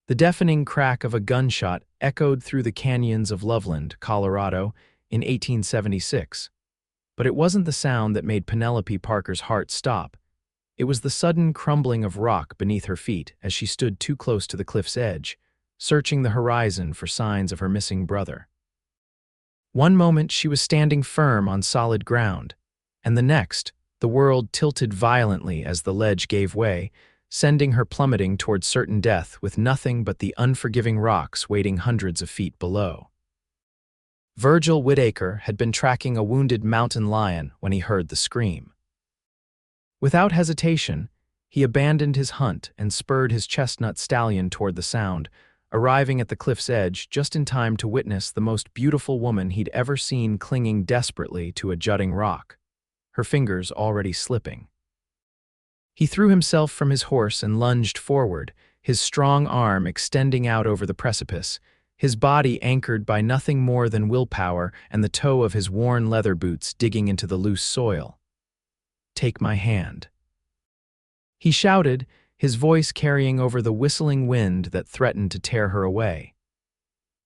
The deafening crack of a gunshot echoed through the canyons of Loveland, Colorado, in 1876. But it wasn't the sound that made Penelope Parker's heart stop. It was the sudden crumbling of rock beneath her feet as she stood too close to the cliff's edge, searching the horizon for signs of her missing brother. One moment she was standing firm on solid ground, and the next, the world tilted violently as the ledge gave way, sending her plummeting toward certain death with nothing but the unforgiving rocks waiting hundreds of feet below. Virgil Whitaker had been tracking a wounded mountain lion when he heard the scream. Without hesitation, he abandoned his hunt and spurred his chestnut stallion toward the sound, arriving at the cliff's edge just in time to witness the most beautiful woman he'd ever seen clinging desperately to a jutting rock, her fingers already slipping. He threw himself from his horse and lunged forward, his strong arm extending out over the precipice, his body anchored by nothing more than willpower and the toe of his worn leather boots digging into the loose soil. "Take my hand," he shouted, his voice carrying over the whistling wind that threatened to tear her away.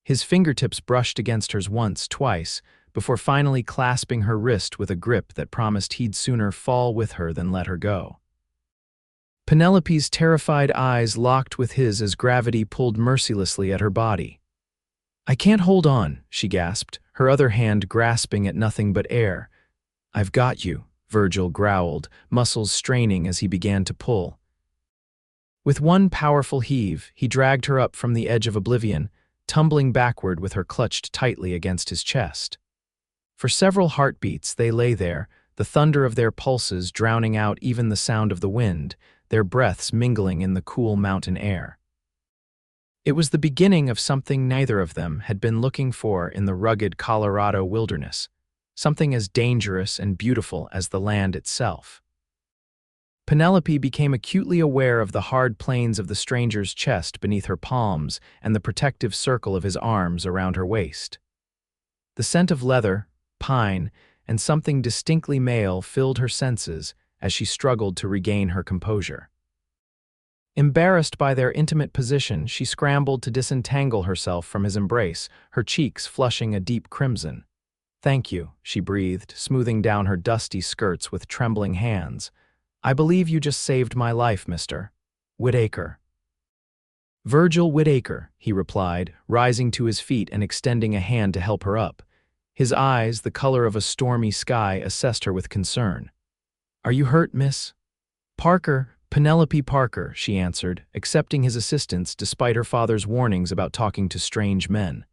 His fingertips brushed against hers once, twice, before finally clasping her wrist with a grip that promised he'd sooner fall with her than let her go. Penelope's terrified eyes locked with his as gravity pulled mercilessly at her body. "I can't hold on," she gasped, her other hand grasping at nothing but air. "I've got you," Virgil growled, muscles straining as he began to pull. With one powerful heave, he dragged her up from the edge of oblivion, tumbling backward with her clutched tightly against his chest. For several heartbeats they lay there, the thunder of their pulses drowning out even the sound of the wind, their breaths mingling in the cool mountain air. It was the beginning of something neither of them had been looking for in the rugged Colorado wilderness, something as dangerous and beautiful as the land itself. Penelope became acutely aware of the hard planes of the stranger's chest beneath her palms and the protective circle of his arms around her waist. The scent of leather, pine, and something distinctly male filled her senses as she struggled to regain her composure. Embarrassed by their intimate position, she scrambled to disentangle herself from his embrace, her cheeks flushing a deep crimson. "Thank you," she breathed, smoothing down her dusty skirts with trembling hands. "I believe you just saved my life, Mr. Whitaker." "Virgil Whitaker," he replied, rising to his feet and extending a hand to help her up. His eyes, the color of a stormy sky, assessed her with concern. "Are you hurt, Miss Parker?" "Penelope Parker," she answered, accepting his assistance despite her father's warnings about talking to strange men.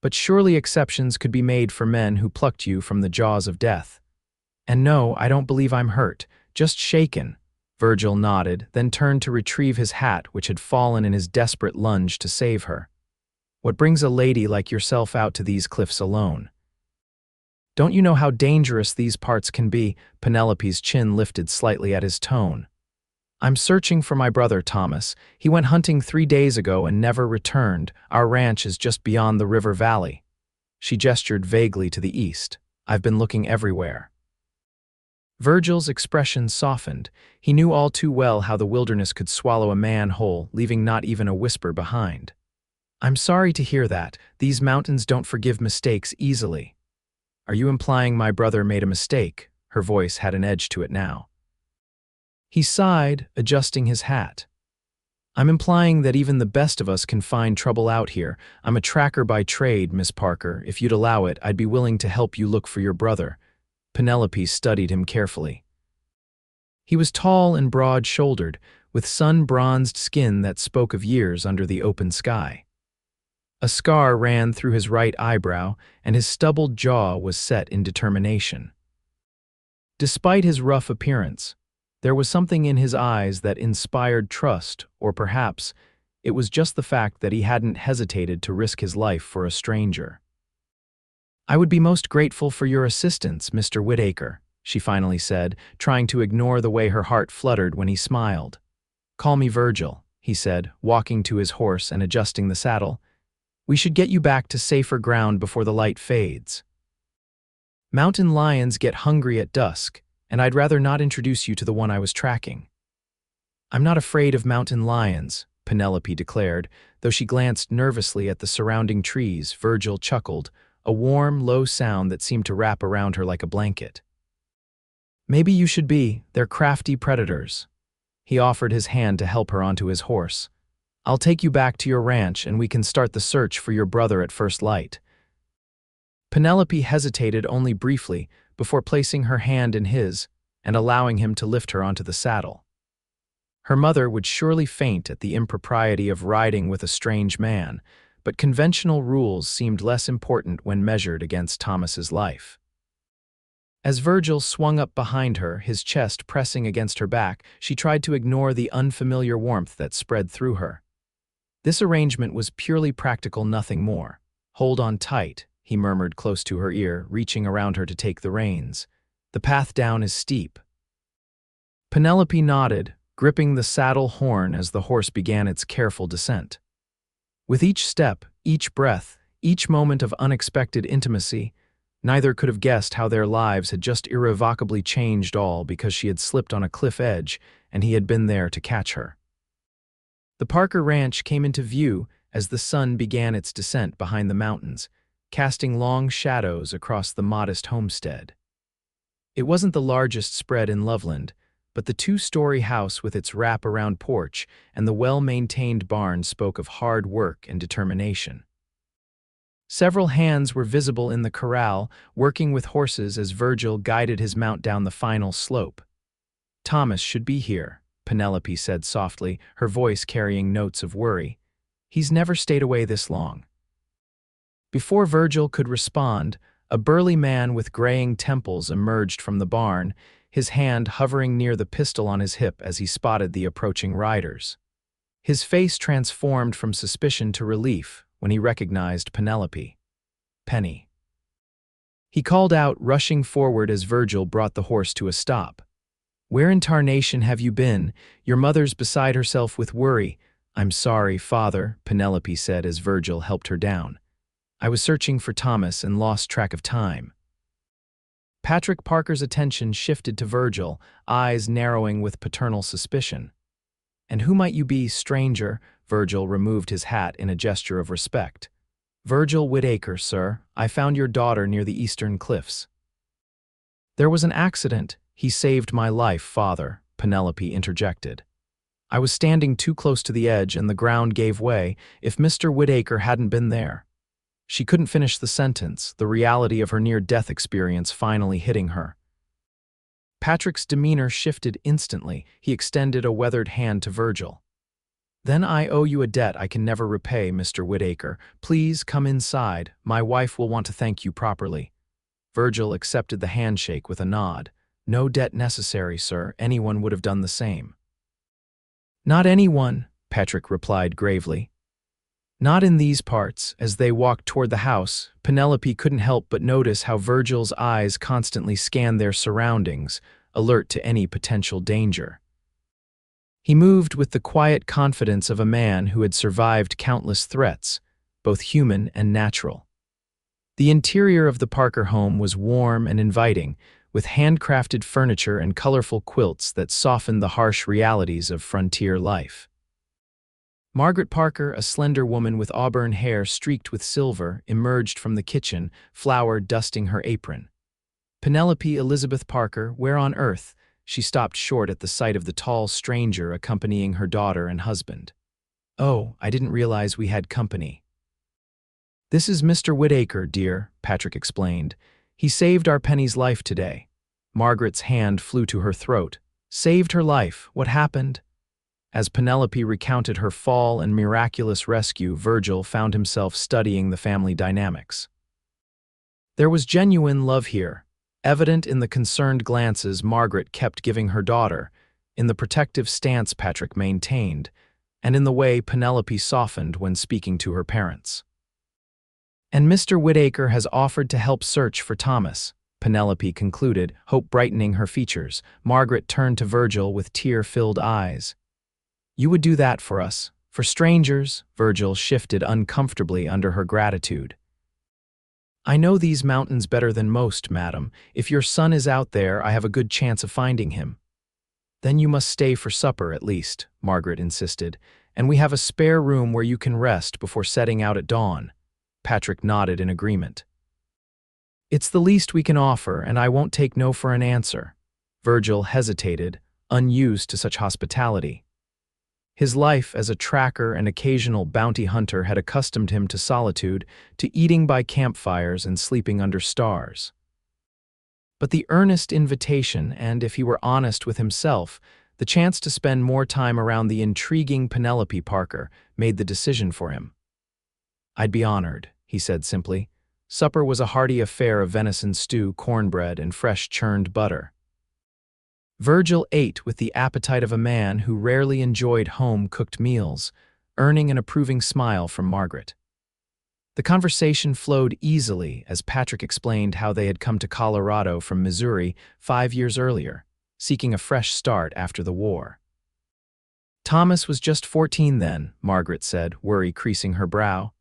"But surely exceptions could be made for men who plucked you from the jaws of death." "And no, I don't believe I'm hurt, just shaken." Virgil nodded, then turned to retrieve his hat which had fallen in his desperate lunge to save her. "What brings a lady like yourself out to these cliffs alone?" "Don't you know how dangerous these parts can be?" Penelope's chin lifted slightly at his tone. "I'm searching for my brother, Thomas. He went hunting 3 days ago and never returned. Our ranch is just beyond the river valley." She gestured vaguely to the east. "I've been looking everywhere." Virgil's expression softened. He knew all too well how the wilderness could swallow a man whole, leaving not even a whisper behind. "I'm sorry to hear that. These mountains don't forgive mistakes easily." "Are you implying my brother made a mistake?" Her voice had an edge to it now. He sighed, adjusting his hat. "I'm implying that even the best of us can find trouble out here. I'm a tracker by trade, Miss Parker. If you'd allow it, I'd be willing to help you look for your brother." Penelope studied him carefully. He was tall and broad-shouldered, with sun-bronzed skin that spoke of years under the open sky. A scar ran through his right eyebrow, and his stubbled jaw was set in determination. Despite his rough appearance, there was something in his eyes that inspired trust, or perhaps it was just the fact that he hadn't hesitated to risk his life for a stranger. "I would be most grateful for your assistance, Mr. Whitaker," she finally said, trying to ignore the way her heart fluttered when he smiled. "Call me Virgil," he said, walking to his horse and adjusting the saddle. "We should get you back to safer ground before the light fades. Mountain lions get hungry at dusk, and I'd rather not introduce you to the one I was tracking." "I'm not afraid of mountain lions," Penelope declared. Though she glanced nervously at the surrounding trees, Virgil chuckled, a warm, low sound that seemed to wrap around her like a blanket. Maybe you should be. They're crafty predators. He offered his hand to help her onto his horse. I'll take you back to your ranch and we can start the search for your brother at first light. Penelope hesitated only briefly before placing her hand in his and allowing him to lift her onto the saddle. Her mother would surely faint at the impropriety of riding with a strange man, but conventional rules seemed less important when measured against Thomas's life. As Virgil swung up behind her, his chest pressing against her back, she tried to ignore the unfamiliar warmth that spread through her. This arrangement was purely practical, nothing more. Hold on tight, he murmured close to her ear, reaching around her to take the reins. The path down is steep. Penelope nodded, gripping the saddle horn as the horse began its careful descent. With each step, each breath, each moment of unexpected intimacy, neither could have guessed how their lives had just irrevocably changed, all because she had slipped on a cliff edge and he had been there to catch her. The Parker Ranch came into view as the sun began its descent behind the mountains, casting long shadows across the modest homestead. It wasn't the largest spread in Loveland, but the two-story house with its wrap-around porch and the well-maintained barn spoke of hard work and determination. Several hands were visible in the corral, working with horses as Virgil guided his mount down the final slope. Thomas should be here, Penelope said softly, her voice carrying notes of worry. He's never stayed away this long. Before Virgil could respond, a burly man with graying temples emerged from the barn, his hand hovering near the pistol on his hip as he spotted the approaching riders. His face transformed from suspicion to relief when he recognized Penelope. Penny. He called out, rushing forward as Virgil brought the horse to a stop. Where in tarnation have you been? Your mother's beside herself with worry. I'm sorry, father, Penelope said as Virgil helped her down. I was searching for Thomas and lost track of time. Patrick Parker's attention shifted to Virgil, eyes narrowing with paternal suspicion. And who might you be, stranger? Virgil removed his hat in a gesture of respect. Virgil Whitaker, sir. I found your daughter near the eastern cliffs. There was an accident. He saved my life, father, Penelope interjected. I was standing too close to the edge and the ground gave way. If Mr. Whitaker hadn't been there. She couldn't finish the sentence, the reality of her near-death experience finally hitting her. Patrick's demeanor shifted instantly. He extended a weathered hand to Virgil. Then I owe you a debt I can never repay, Mr. Whitaker. Please come inside. My wife will want to thank you properly. Virgil accepted the handshake with a nod. No debt necessary, sir. Anyone would have done the same. Not anyone, Patrick replied gravely. Not in these parts. As they walked toward the house, Penelope couldn't help but notice how Virgil's eyes constantly scanned their surroundings, alert to any potential danger. He moved with the quiet confidence of a man who had survived countless threats, both human and natural. The interior of the Parker home was warm and inviting, with handcrafted furniture and colorful quilts that softened the harsh realities of frontier life. Margaret Parker, a slender woman with auburn hair streaked with silver, emerged from the kitchen, flour dusting her apron. Penelope Elizabeth Parker, where on earth? She stopped short at the sight of the tall stranger accompanying her daughter and husband. Oh, I didn't realize we had company. This is Mr. Whitaker, dear, Patrick explained. He saved our Penny's life today. Margaret's hand flew to her throat. Saved her life. What happened? As Penelope recounted her fall and miraculous rescue, Virgil found himself studying the family dynamics. There was genuine love here, evident in the concerned glances Margaret kept giving her daughter, in the protective stance Patrick maintained, and in the way Penelope softened when speaking to her parents. And Mr. Whitaker has offered to help search for Thomas, Penelope concluded, hope brightening her features. Margaret turned to Virgil with tear-filled eyes. You would do that for us, for strangers? Virgil shifted uncomfortably under her gratitude. I know these mountains better than most, madam. If your son is out there, I have a good chance of finding him. Then you must stay for supper at least, Margaret insisted, and we have a spare room where you can rest before setting out at dawn." Patrick nodded in agreement. "It's the least we can offer, and I won't take no for an answer." Virgil hesitated, unused to such hospitality. His life as a tracker and occasional bounty hunter had accustomed him to solitude, to eating by campfires and sleeping under stars. But the earnest invitation and, if he were honest with himself, the chance to spend more time around the intriguing Penelope Parker made the decision for him. "I'd be honored," he said simply. Supper was a hearty affair of venison stew, cornbread, and fresh churned butter. Virgil ate with the appetite of a man who rarely enjoyed home-cooked meals, earning an approving smile from Margaret. The conversation flowed easily as Patrick explained how they had come to Colorado from Missouri 5 years earlier, seeking a fresh start after the war. "Thomas was just 14 then," Margaret said, worry creasing her brow.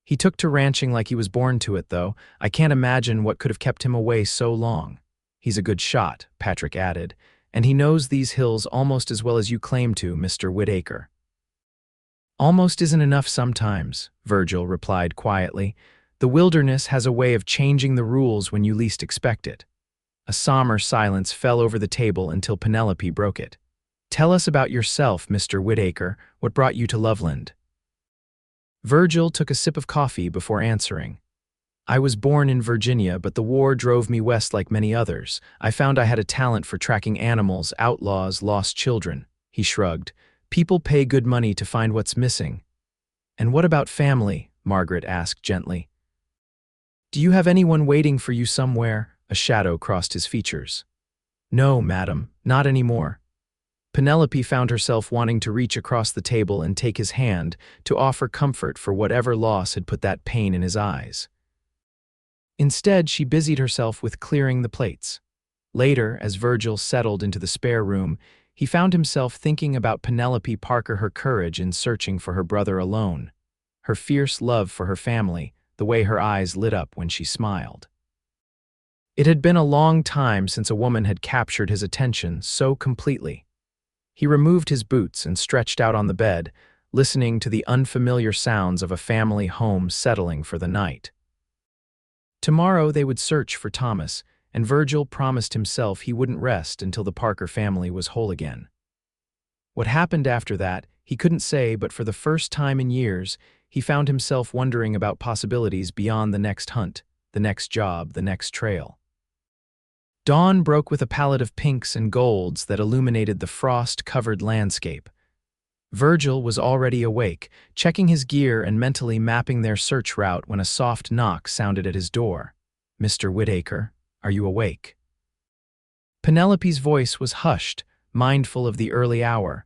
"He took to ranching like he was born to it, though. I can't imagine what could have kept him away so long." "He's a good shot," Patrick added, "and he knows these hills almost as well as you claim to, Mr. Whitaker." "Almost isn't enough sometimes," Virgil replied quietly. "The wilderness has a way of changing the rules when you least expect it." A somber silence fell over the table until Penelope broke it. "Tell us about yourself, Mr. Whitaker. What brought you to Loveland?" Virgil took a sip of coffee before answering. "I was born in Virginia, but the war drove me west like many others. I found I had a talent for tracking animals, outlaws, lost children." He shrugged. "People pay good money to find what's missing." "And what about family?" Margaret asked gently. "Do you have anyone waiting for you somewhere?" A shadow crossed his features. "No, madam, not anymore." Penelope found herself wanting to reach across the table and take his hand, to offer comfort for whatever loss had put that pain in his eyes. Instead, she busied herself with clearing the plates. Later, as Virgil settled into the spare room, he found himself thinking about Penelope Parker, her courage in searching for her brother alone, her fierce love for her family, the way her eyes lit up when she smiled. It had been a long time since a woman had captured his attention so completely. He removed his boots and stretched out on the bed, listening to the unfamiliar sounds of a family home settling for the night. Tomorrow they would search for Thomas, and Virgil promised himself he wouldn't rest until the Parker family was whole again. What happened after that, he couldn't say, but for the first time in years, he found himself wondering about possibilities beyond the next hunt, the next job, the next trail. Dawn broke with a palette of pinks and golds that illuminated the frost-covered landscape. Virgil was already awake, checking his gear and mentally mapping their search route when a soft knock sounded at his door. "Mr. Whitaker, are you awake?" Penelope's voice was hushed, mindful of the early hour.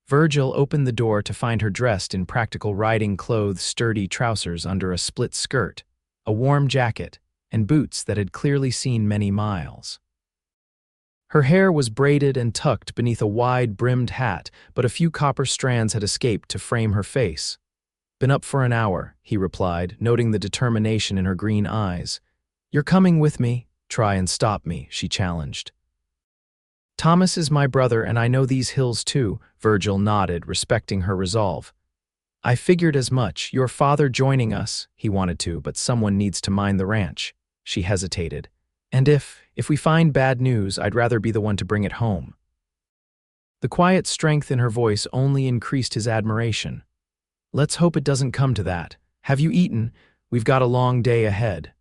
Virgil opened the door to find her dressed in practical riding clothes, sturdy trousers under a split skirt, a warm jacket, and boots that had clearly seen many miles. Her hair was braided and tucked beneath a wide-brimmed hat, but a few copper strands had escaped to frame her face. "Been up for an hour," he replied, noting the determination in her green eyes. "You're coming with me? Try and stop me," she challenged. "Thomas is my brother, and I know these hills too," Virgil nodded, respecting her resolve. "I figured as much. Your father joining us," he wanted to, "but someone needs to mind the ranch." She hesitated. "And if we find bad news, I'd rather be the one to bring it home." The quiet strength in her voice only increased his admiration. "Let's hope it doesn't come to that. Have you eaten? We've got a long day ahead."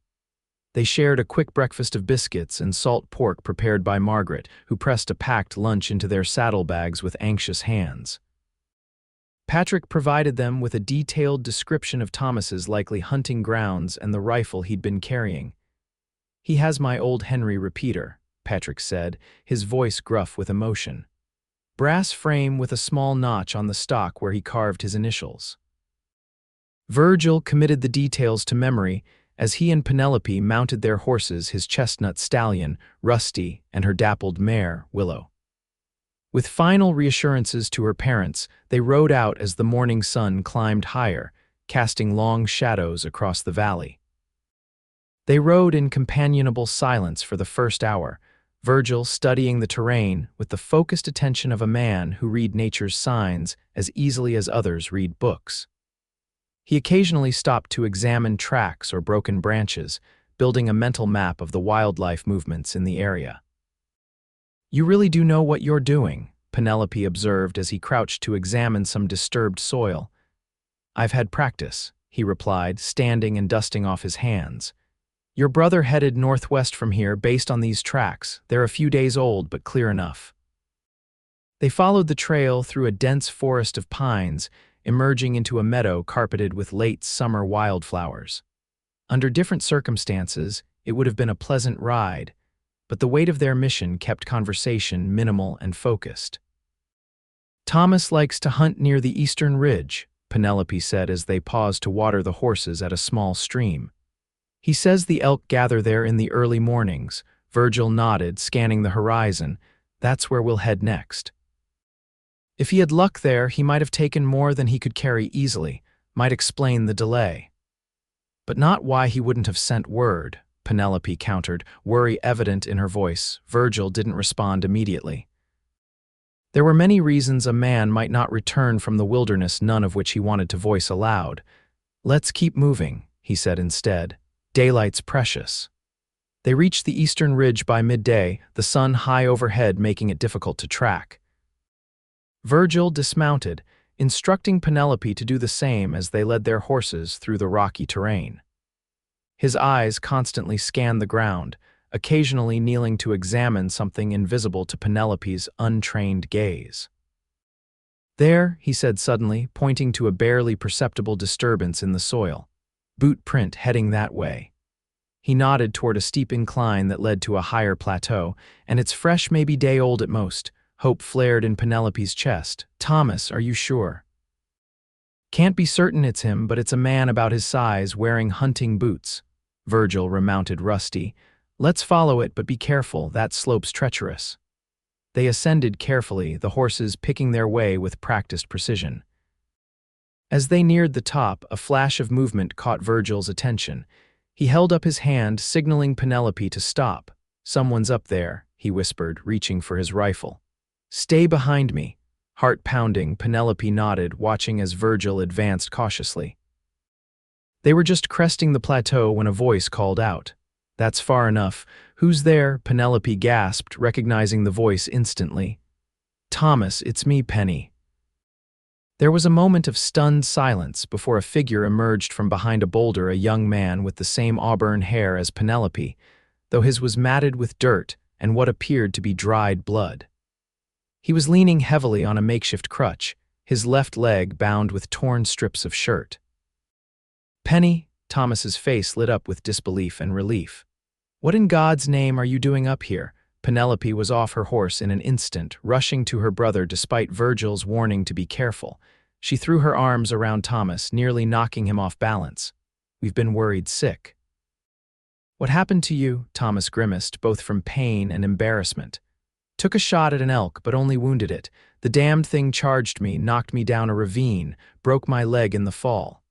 They shared a quick breakfast of biscuits and salt pork prepared by Margaret, who pressed a packed lunch into their saddlebags with anxious hands. Patrick provided them with a detailed description of Thomas's likely hunting grounds and the rifle he'd been carrying. "He has my old Henry repeater," Patrick said, his voice gruff with emotion. "Brass frame with a small notch on the stock where he carved his initials." Virgil committed the details to memory as he and Penelope mounted their horses, his chestnut stallion, Rusty, and her dappled mare, Willow. With final reassurances to her parents, they rode out as the morning sun climbed higher, casting long shadows across the valley. They rode in companionable silence for the first hour, Virgil studying the terrain with the focused attention of a man who read nature's signs as easily as others read books. He occasionally stopped to examine tracks or broken branches, building a mental map of the wildlife movements in the area. "You really do know what you're doing," Penelope observed as he crouched to examine some disturbed soil. "I've had practice," he replied, standing and dusting off his hands. "Your brother headed northwest from here based on these tracks. They're a few days old, but clear enough." They followed the trail through a dense forest of pines, emerging into a meadow carpeted with late summer wildflowers. Under different circumstances, it would have been a pleasant ride, but the weight of their mission kept conversation minimal and focused. "Thomas likes to hunt near the eastern ridge," Penelope said as they paused to water the horses at a small stream. "He says the elk gather there in the early mornings." Virgil nodded, scanning the horizon. "That's where we'll head next." "If he had luck there, he might have taken more than he could carry easily, might explain the delay." "But not why he wouldn't have sent word," Penelope countered, worry evident in her voice. Virgil didn't respond immediately. There were many reasons a man might not return from the wilderness, none of which he wanted to voice aloud. "Let's keep moving," he said instead. "Daylight's precious." They reached the eastern ridge by midday, the sun high overhead making it difficult to track. Virgil dismounted, instructing Penelope to do the same as they led their horses through the rocky terrain. His eyes constantly scanned the ground, occasionally kneeling to examine something invisible to Penelope's untrained gaze. "There," he said suddenly, pointing to a barely perceptible disturbance in the soil. "Boot print heading that way." He nodded toward a steep incline that led to a higher plateau, and it's fresh, maybe day old at most. Hope flared in Penelope's chest. "Thomas, are you sure?" "Can't be certain it's him, but it's a man about his size wearing hunting boots." Virgil remounted Rusty. "Let's follow it, but be careful, that slope's treacherous." They ascended carefully, the horses picking their way with practiced precision. As they neared the top, a flash of movement caught Virgil's attention. He held up his hand, signaling Penelope to stop. "Someone's up there," he whispered, reaching for his rifle. "Stay behind me." Heart pounding, Penelope nodded, watching as Virgil advanced cautiously. They were just cresting the plateau when a voice called out. "That's far enough. Who's there?" Penelope gasped, recognizing the voice instantly. "Thomas, it's me, Penny." There was a moment of stunned silence before a figure emerged from behind a boulder, a young man with the same auburn hair as Penelope, though his was matted with dirt and what appeared to be dried blood. He was leaning heavily on a makeshift crutch, his left leg bound with torn strips of shirt. "Penny," Thomas's face lit up with disbelief and relief. "What in God's name are you doing up here?" Penelope was off her horse in an instant, rushing to her brother despite Virgil's warning to be careful. She threw her arms around Thomas, nearly knocking him off balance. "We've been worried sick." "What happened to you?" Thomas grimaced, both from pain and embarrassment. "Took a shot at an elk, but only wounded it. The damned thing charged me, knocked me down a ravine, broke my leg in the fall."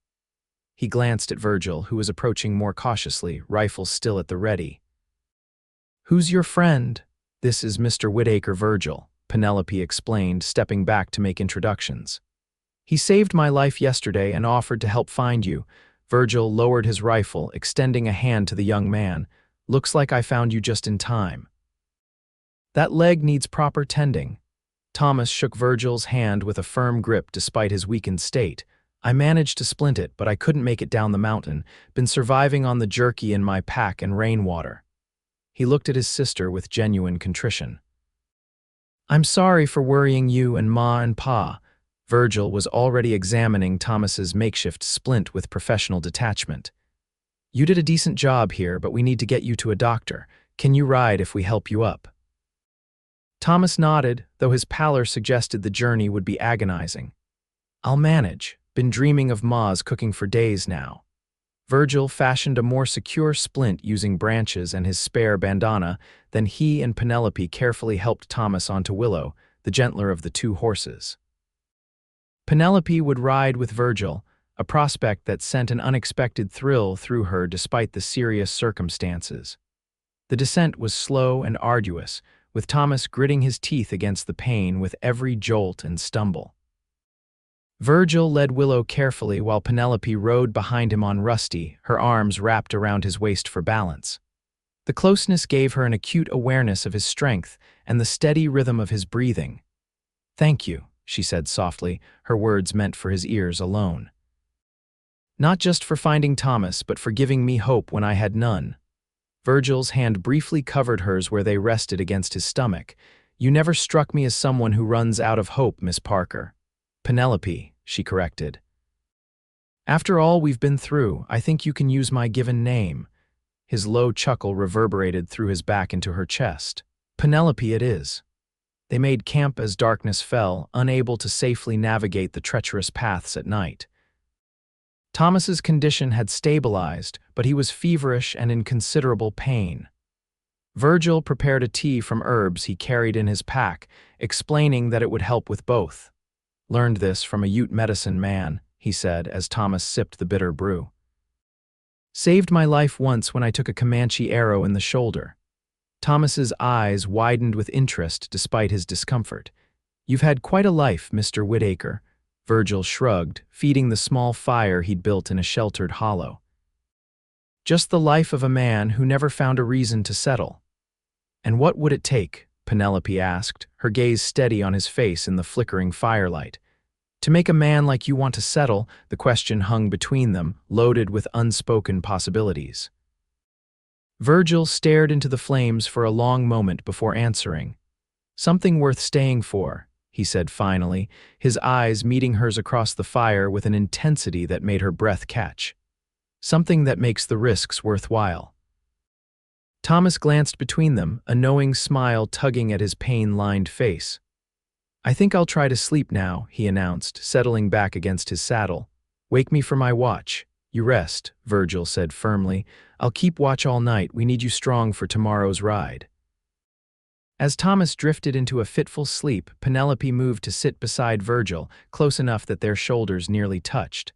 He glanced at Virgil, who was approaching more cautiously, rifle still at the ready. "Who's your friend?" "This is Mr. Whitaker, Virgil," Penelope explained, stepping back to make introductions. "He saved my life yesterday and offered to help find you." Virgil lowered his rifle, extending a hand to the young man. "Looks like I found you just in time." "That leg needs proper tending." Thomas shook Virgil's hand with a firm grip despite his weakened state. "I managed to splint it, but I couldn't make it down the mountain. Been surviving on the jerky in my pack and rainwater." He looked at his sister with genuine contrition. "I'm sorry for worrying you and Ma and Pa." Virgil was already examining Thomas's makeshift splint with professional detachment. "You did a decent job here, but we need to get you to a doctor. Can you ride if we help you up?" Thomas nodded, though his pallor suggested the journey would be agonizing. "I'll manage. Been dreaming of Ma's cooking for days now." Virgil fashioned a more secure splint using branches and his spare bandana, then he and Penelope carefully helped Thomas onto Willow, the gentler of the two horses. Penelope would ride with Virgil, a prospect that sent an unexpected thrill through her despite the serious circumstances. The descent was slow and arduous, with Thomas gritting his teeth against the pain with every jolt and stumble. Virgil led Willow carefully while Penelope rode behind him on Rusty, her arms wrapped around his waist for balance. The closeness gave her an acute awareness of his strength and the steady rhythm of his breathing. "Thank you," she said softly, her words meant for his ears alone. "Not just for finding Thomas, but for giving me hope when I had none." Virgil's hand briefly covered hers where they rested against his stomach. "You never struck me as someone who runs out of hope, Miss Parker." "Penelope," she corrected. "After all we've been through, I think you can use my given name." His low chuckle reverberated through his back into her chest. "Penelope it is." They made camp as darkness fell, unable to safely navigate the treacherous paths at night. Thomas's condition had stabilized, but he was feverish and in considerable pain. Virgil prepared a tea from herbs he carried in his pack, explaining that it would help with both. "Learned this from a Ute medicine man," he said as Thomas sipped the bitter brew. "Saved my life once when I took a Comanche arrow in the shoulder." Thomas's eyes widened with interest despite his discomfort. "You've had quite a life, Mr. Whitaker." Virgil shrugged, feeding the small fire he'd built in a sheltered hollow. "Just the life of a man who never found a reason to settle." "And what would it take?" Penelope asked, her gaze steady on his face in the flickering firelight. "To make a man like you want to settle," the question hung between them, loaded with unspoken possibilities. Virgil stared into the flames for a long moment before answering. "Something worth staying for," he said finally, his eyes meeting hers across the fire with an intensity that made her breath catch. "Something that makes the risks worthwhile." Thomas glanced between them, a knowing smile tugging at his pain-lined face. "I think I'll try to sleep now," he announced, settling back against his saddle. "Wake me for my watch." "You rest," Virgil said firmly. "I'll keep watch all night. We need you strong for tomorrow's ride." As Thomas drifted into a fitful sleep, Penelope moved to sit beside Virgil, close enough that their shoulders nearly touched.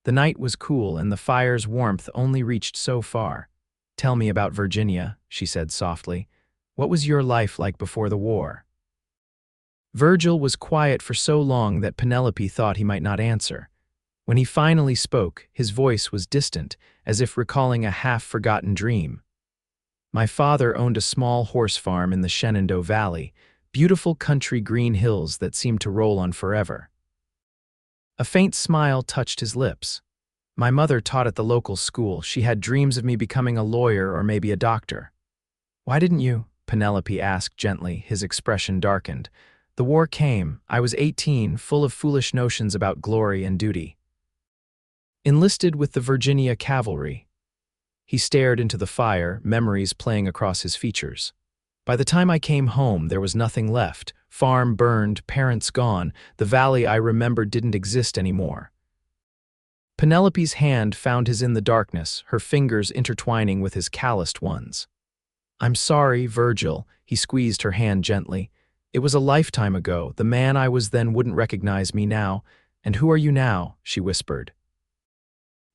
The night was cool and the fire's warmth only reached so far. "Tell me about Virginia," she said softly. "What was your life like before the war?" Virgil was quiet for so long that Penelope thought he might not answer. When he finally spoke, his voice was distant, as if recalling a half-forgotten dream. "My father owned a small horse farm in the Shenandoah Valley, beautiful country green hills that seemed to roll on forever." A faint smile touched his lips. "My mother taught at the local school. She had dreams of me becoming a lawyer or maybe a doctor." "Why didn't you?" Penelope asked gently, his expression darkened. "The war came. I was 18, full of foolish notions about glory and duty." "Enlisted with the Virginia Cavalry." He stared into the fire, memories playing across his features. "By the time I came home, there was nothing left. Farm burned, parents gone. The valley I remembered didn't exist anymore." Penelope's hand found his in the darkness, her fingers intertwining with his calloused ones. "I'm sorry, Virgil," he squeezed her hand gently. "It was a lifetime ago. The man I was then wouldn't recognize me now." "And who are you now?" she whispered.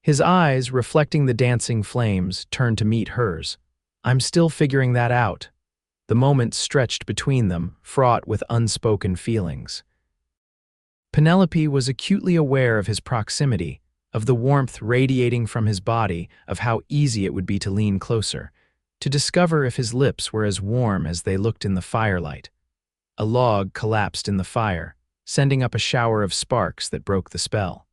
His eyes, reflecting the dancing flames, turned to meet hers. "I'm still figuring that out." The moment stretched between them, fraught with unspoken feelings. Penelope was acutely aware of his proximity, of the warmth radiating from his body, of how easy it would be to lean closer, to discover if his lips were as warm as they looked in the firelight. A log collapsed in the fire, sending up a shower of sparks that broke the spell.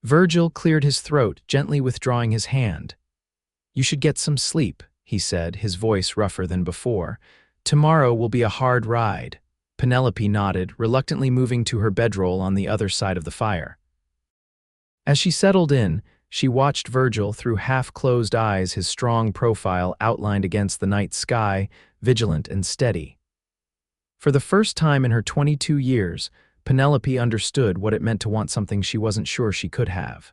Virgil cleared his throat, gently withdrawing his hand. "You should get some sleep," he said, his voice rougher than before. "Tomorrow will be a hard ride." Penelope nodded, reluctantly moving to her bedroll on the other side of the fire. As she settled in, she watched Virgil through half-closed eyes, his strong profile outlined against the night sky, vigilant and steady. For the first time in her 22 years, Penelope understood what it meant to want something she wasn't sure she could have.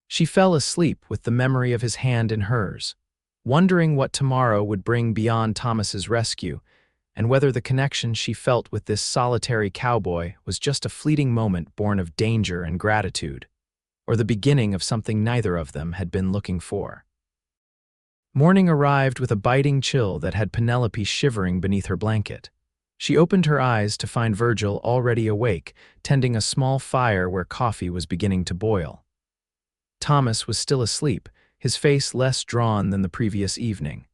She fell asleep with the memory of his hand in hers, wondering what tomorrow would bring beyond Thomas's rescue, and whether the connection she felt with this solitary cowboy was just a fleeting moment born of danger and gratitude, or the beginning of something neither of them had been looking for. Morning arrived with a biting chill that had Penelope shivering beneath her blanket. She opened her eyes to find Virgil already awake, tending a small fire where coffee was beginning to boil. Thomas was still asleep, his face less drawn than the previous evening.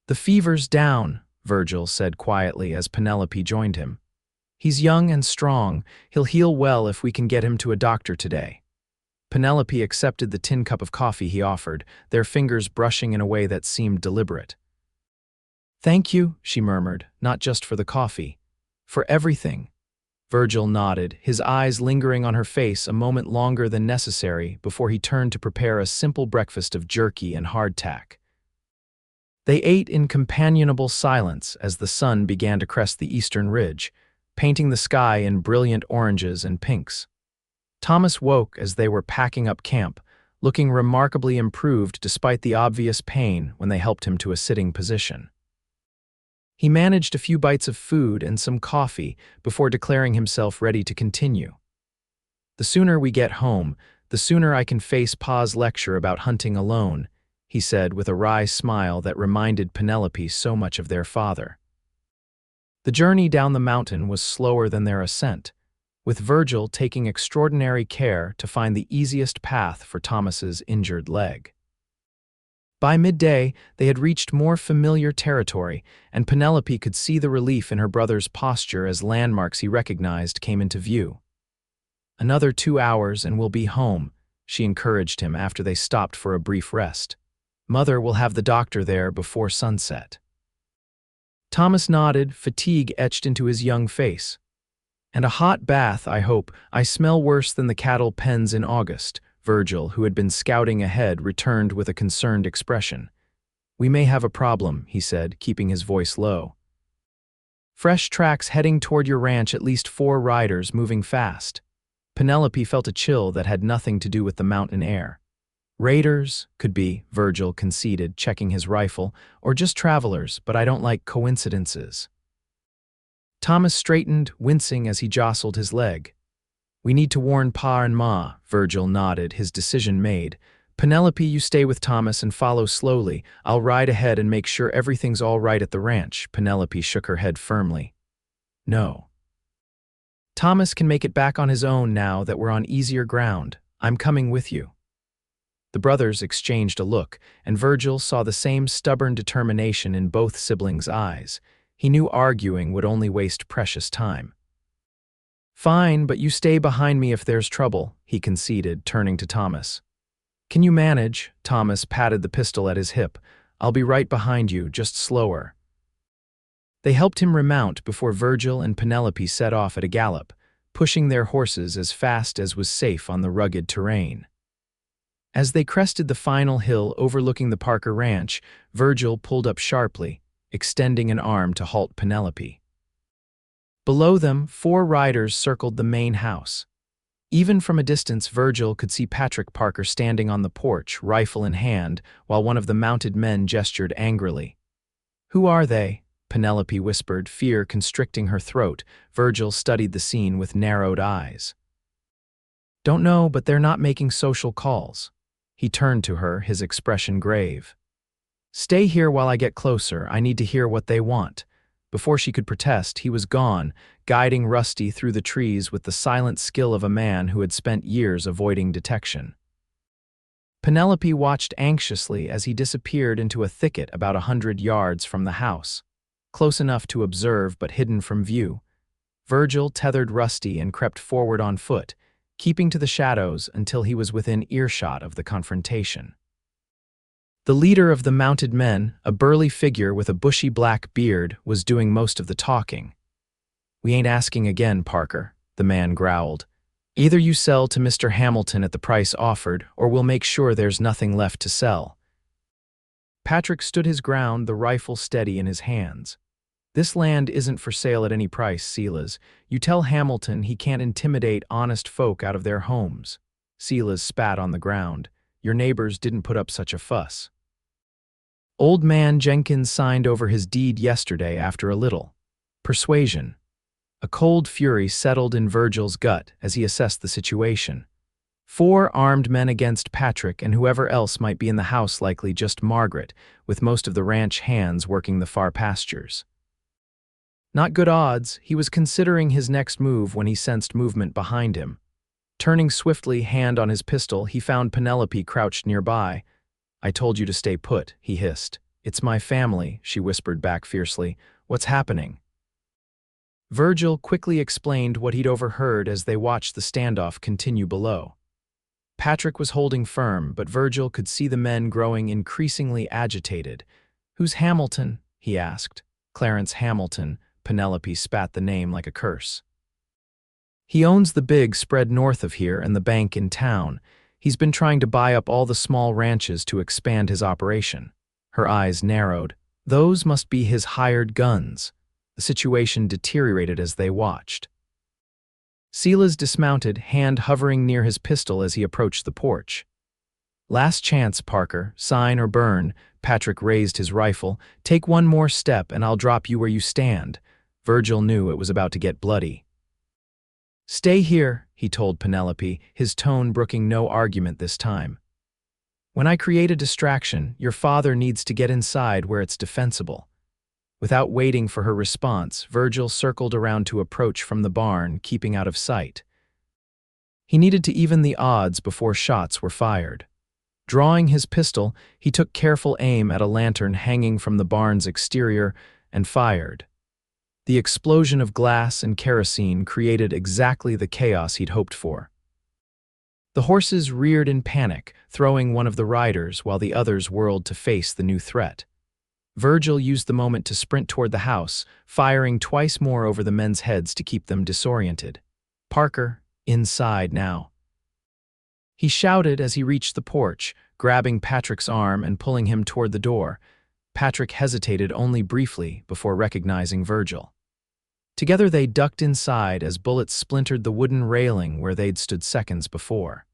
"The fever's down," Virgil said quietly as Penelope joined him. "He's young and strong. He'll heal well if we can get him to a doctor today." Penelope accepted the tin cup of coffee he offered, their fingers brushing in a way that seemed deliberate. "Thank you," she murmured, "not just for the coffee. For everything." Virgil nodded, his eyes lingering on her face a moment longer than necessary before he turned to prepare a simple breakfast of jerky and hardtack. They ate in companionable silence as the sun began to crest the eastern ridge, painting the sky in brilliant oranges and pinks. Thomas woke as they were packing up camp, looking remarkably improved despite the obvious pain when they helped him to a sitting position. He managed a few bites of food and some coffee before declaring himself ready to continue. "The sooner we get home, the sooner I can face Pa's lecture about hunting alone," he said with a wry smile that reminded Penelope so much of their father. The journey down the mountain was slower than their ascent, with Virgil taking extraordinary care to find the easiest path for Thomas's injured leg. By midday, they had reached more familiar territory, and Penelope could see the relief in her brother's posture as landmarks he recognized came into view. "Another 2 hours and we'll be home," she encouraged him after they stopped for a brief rest. "Mother will have the doctor there before sunset." Thomas nodded, fatigue etched into his young face. "And a hot bath, I hope. I smell worse than the cattle pens in August." Virgil, who had been scouting ahead, returned with a concerned expression. "We may have a problem," he said, keeping his voice low. "Fresh tracks heading toward your ranch, at least 4 riders moving fast." Penelope felt a chill that had nothing to do with the mountain air. "Raiders, could be," Virgil conceded, checking his rifle, "or just travelers, but I don't like coincidences." Thomas straightened, wincing as he jostled his leg. "We need to warn Pa and Ma," Virgil nodded, his decision made. "Penelope, you stay with Thomas and follow slowly. I'll ride ahead and make sure everything's all right at the ranch." Penelope shook her head firmly. "No. Thomas can make it back on his own now that we're on easier ground. I'm coming with you." The brothers exchanged a look, and Virgil saw the same stubborn determination in both siblings' eyes. He knew arguing would only waste precious time. "Fine, but you stay behind me if there's trouble," he conceded, turning to Thomas. "Can you manage?" Thomas patted the pistol at his hip. "I'll be right behind you, just slower." They helped him remount before Virgil and Penelope set off at a gallop, pushing their horses as fast as was safe on the rugged terrain. As they crested the final hill overlooking the Parker ranch, Virgil pulled up sharply, extending an arm to halt Penelope. Below them, 4 riders circled the main house. Even from a distance, Virgil could see Patrick Parker standing on the porch, rifle in hand, while one of the mounted men gestured angrily. "Who are they?" Penelope whispered, fear constricting her throat. Virgil studied the scene with narrowed eyes. "Don't know, but they're not making social calls." He turned to her, his expression grave. "Stay here while I get closer. I need to hear what they want." Before she could protest, he was gone, guiding Rusty through the trees with the silent skill of a man who had spent years avoiding detection. Penelope watched anxiously as he disappeared into a thicket about 100 yards from the house, close enough to observe but hidden from view. Virgil tethered Rusty and crept forward on foot, keeping to the shadows until he was within earshot of the confrontation. The leader of the mounted men, a burly figure with a bushy black beard, was doing most of the talking. "We ain't asking again, Parker," the man growled. "Either you sell to Mr. Hamilton at the price offered, or we'll make sure there's nothing left to sell." Patrick stood his ground, the rifle steady in his hands. "This land isn't for sale at any price, Silas. You tell Hamilton he can't intimidate honest folk out of their homes." Silas spat on the ground. "Your neighbors didn't put up such a fuss." Old man Jenkins signed over his deed yesterday after a little persuasion. A cold fury settled in Virgil's gut as he assessed the situation. 4 armed men against Patrick and whoever else might be in the house, likely just Margaret, with most of the ranch hands working the far pastures. Not good odds. He was considering his next move when he sensed movement behind him. Turning swiftly, hand on his pistol, he found Penelope crouched nearby. "I told you to stay put," he hissed. "It's my family," she whispered back fiercely. "What's happening?" Virgil quickly explained what he'd overheard as they watched the standoff continue below. Patrick was holding firm, but Virgil could see the men growing increasingly agitated. "Who's Hamilton?" he asked. "Clarence Hamilton." Penelope spat the name like a curse. "He owns the big spread north of here and the bank in town. He's been trying to buy up all the small ranches to expand his operation." Her eyes narrowed. Those must be his hired guns. The situation deteriorated as they watched. Silas dismounted, hand hovering near his pistol as he approached the porch. "Last chance, Parker. Sign or burn." Patrick raised his rifle. "Take one more step and I'll drop you where you stand." Virgil knew it was about to get bloody. "Stay here," he told Penelope, his tone brooking no argument this time. "When I create a distraction, your father needs to get inside where it's defensible." Without waiting for her response, Virgil circled around to approach from the barn, keeping out of sight. He needed to even the odds before shots were fired. Drawing his pistol, he took careful aim at a lantern hanging from the barn's exterior and fired. The explosion of glass and kerosene created exactly the chaos he'd hoped for. The horses reared in panic, throwing one of the riders while the others whirled to face the new threat. Virgil used the moment to sprint toward the house, firing twice more over the men's heads to keep them disoriented. "Parker, inside now." He shouted as he reached the porch, grabbing Patrick's arm and pulling him toward the door. Patrick hesitated only briefly before recognizing Virgil. Together they ducked inside as bullets splintered the wooden railing where they'd stood seconds before.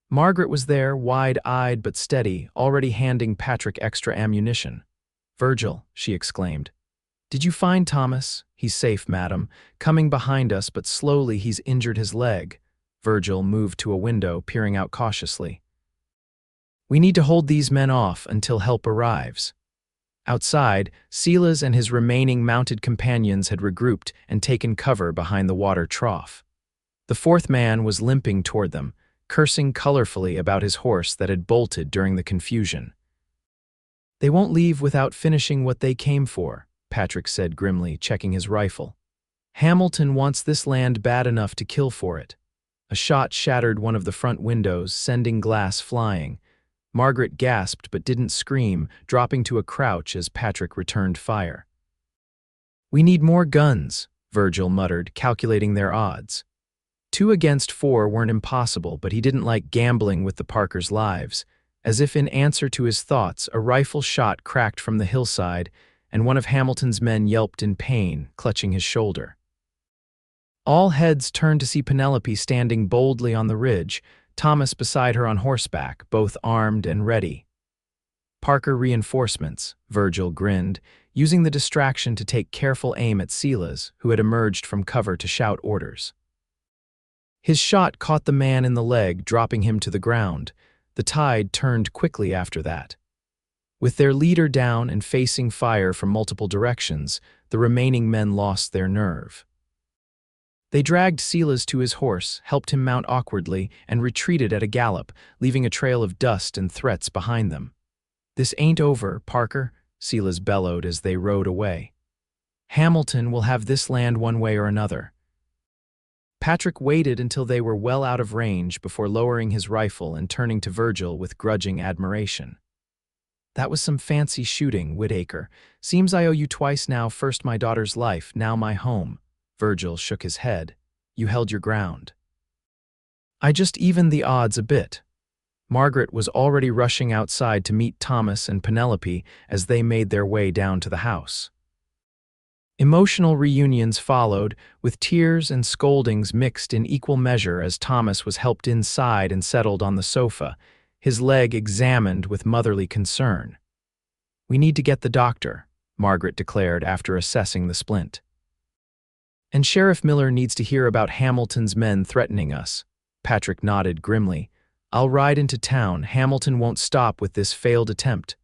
Margaret was there, wide-eyed but steady, already handing Patrick extra ammunition. "Virgil," she exclaimed. "Did you find Thomas?" "He's safe, madam. Coming behind us, but slowly he's injured his leg." Virgil moved to a window, peering out cautiously. "We need to hold these men off until help arrives." Outside, Silas and his remaining mounted companions had regrouped and taken cover behind the water trough. The 4th man was limping toward them, cursing colorfully about his horse that had bolted during the confusion. "They won't leave without finishing what they came for," Patrick said grimly, checking his rifle. "Hamilton wants this land bad enough to kill for it." A shot shattered one of the front windows, sending glass flying. Margaret gasped but didn't scream, dropping to a crouch as Patrick returned fire. "We need more guns," Virgil muttered, calculating their odds. 2 against 4 weren't impossible, but he didn't like gambling with the Parkers' lives. As if in answer to his thoughts, a rifle shot cracked from the hillside, and one of Hamilton's men yelped in pain, clutching his shoulder. All heads turned to see Penelope standing boldly on the ridge, Thomas beside her on horseback, both armed and ready. "Parker reinforcements," Virgil grinned, using the distraction to take careful aim at Silas, who had emerged from cover to shout orders. His shot caught the man in the leg, dropping him to the ground. The tide turned quickly after that. With their leader down and facing fire from multiple directions, the remaining men lost their nerve. They dragged Silas to his horse, helped him mount awkwardly, and retreated at a gallop, leaving a trail of dust and threats behind them. "This ain't over, Parker," Silas bellowed as they rode away. "Hamilton will have this land one way or another." Patrick waited until they were well out of range before lowering his rifle and turning to Virgil with grudging admiration. "That was some fancy shooting, Whitaker. Seems I owe you twice now, first my daughter's life, now my home." Virgil shook his head. "You held your ground." "I just evened the odds a bit." Margaret was already rushing outside to meet Thomas and Penelope as they made their way down to the house. Emotional reunions followed, with tears and scoldings mixed in equal measure as Thomas was helped inside and settled on the sofa, his leg examined with motherly concern. "We need to get the doctor," Margaret declared after assessing the splint. "And Sheriff Miller needs to hear about Hamilton's men threatening us." Patrick nodded grimly. "I'll ride into town. Hamilton won't stop with this failed attempt."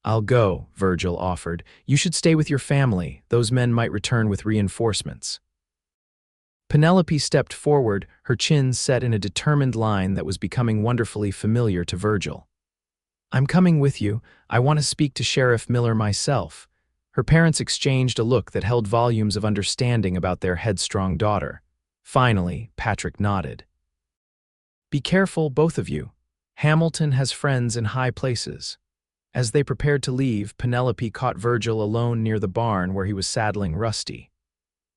"I'll go," Virgil offered. "You should stay with your family. Those men might return with reinforcements." Penelope stepped forward, her chin set in a determined line that was becoming wonderfully familiar to Virgil. "I'm coming with you. I want to speak to Sheriff Miller myself." Her parents exchanged a look that held volumes of understanding about their headstrong daughter. Finally, Patrick nodded. "Be careful, both of you. Hamilton has friends in high places." As they prepared to leave, Penelope caught Virgil alone near the barn where he was saddling Rusty.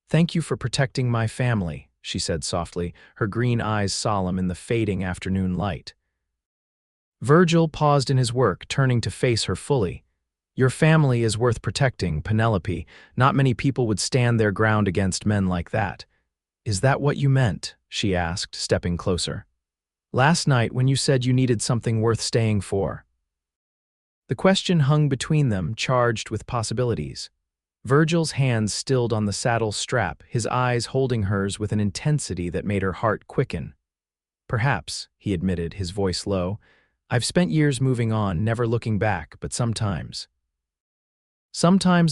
"Thank you for protecting my family," she said softly, her green eyes solemn in the fading afternoon light. Virgil paused in his work, turning to face her fully. "Your family is worth protecting, Penelope. Not many people would stand their ground against men like that." "Is that what you meant?" she asked, stepping closer. "Last night when you said you needed something worth staying for." The question hung between them, charged with possibilities. Virgil's hands stilled on the saddle strap, his eyes holding hers with an intensity that made her heart quicken. "Perhaps," he admitted, his voice low. "I've spent years moving on, never looking back, but sometimes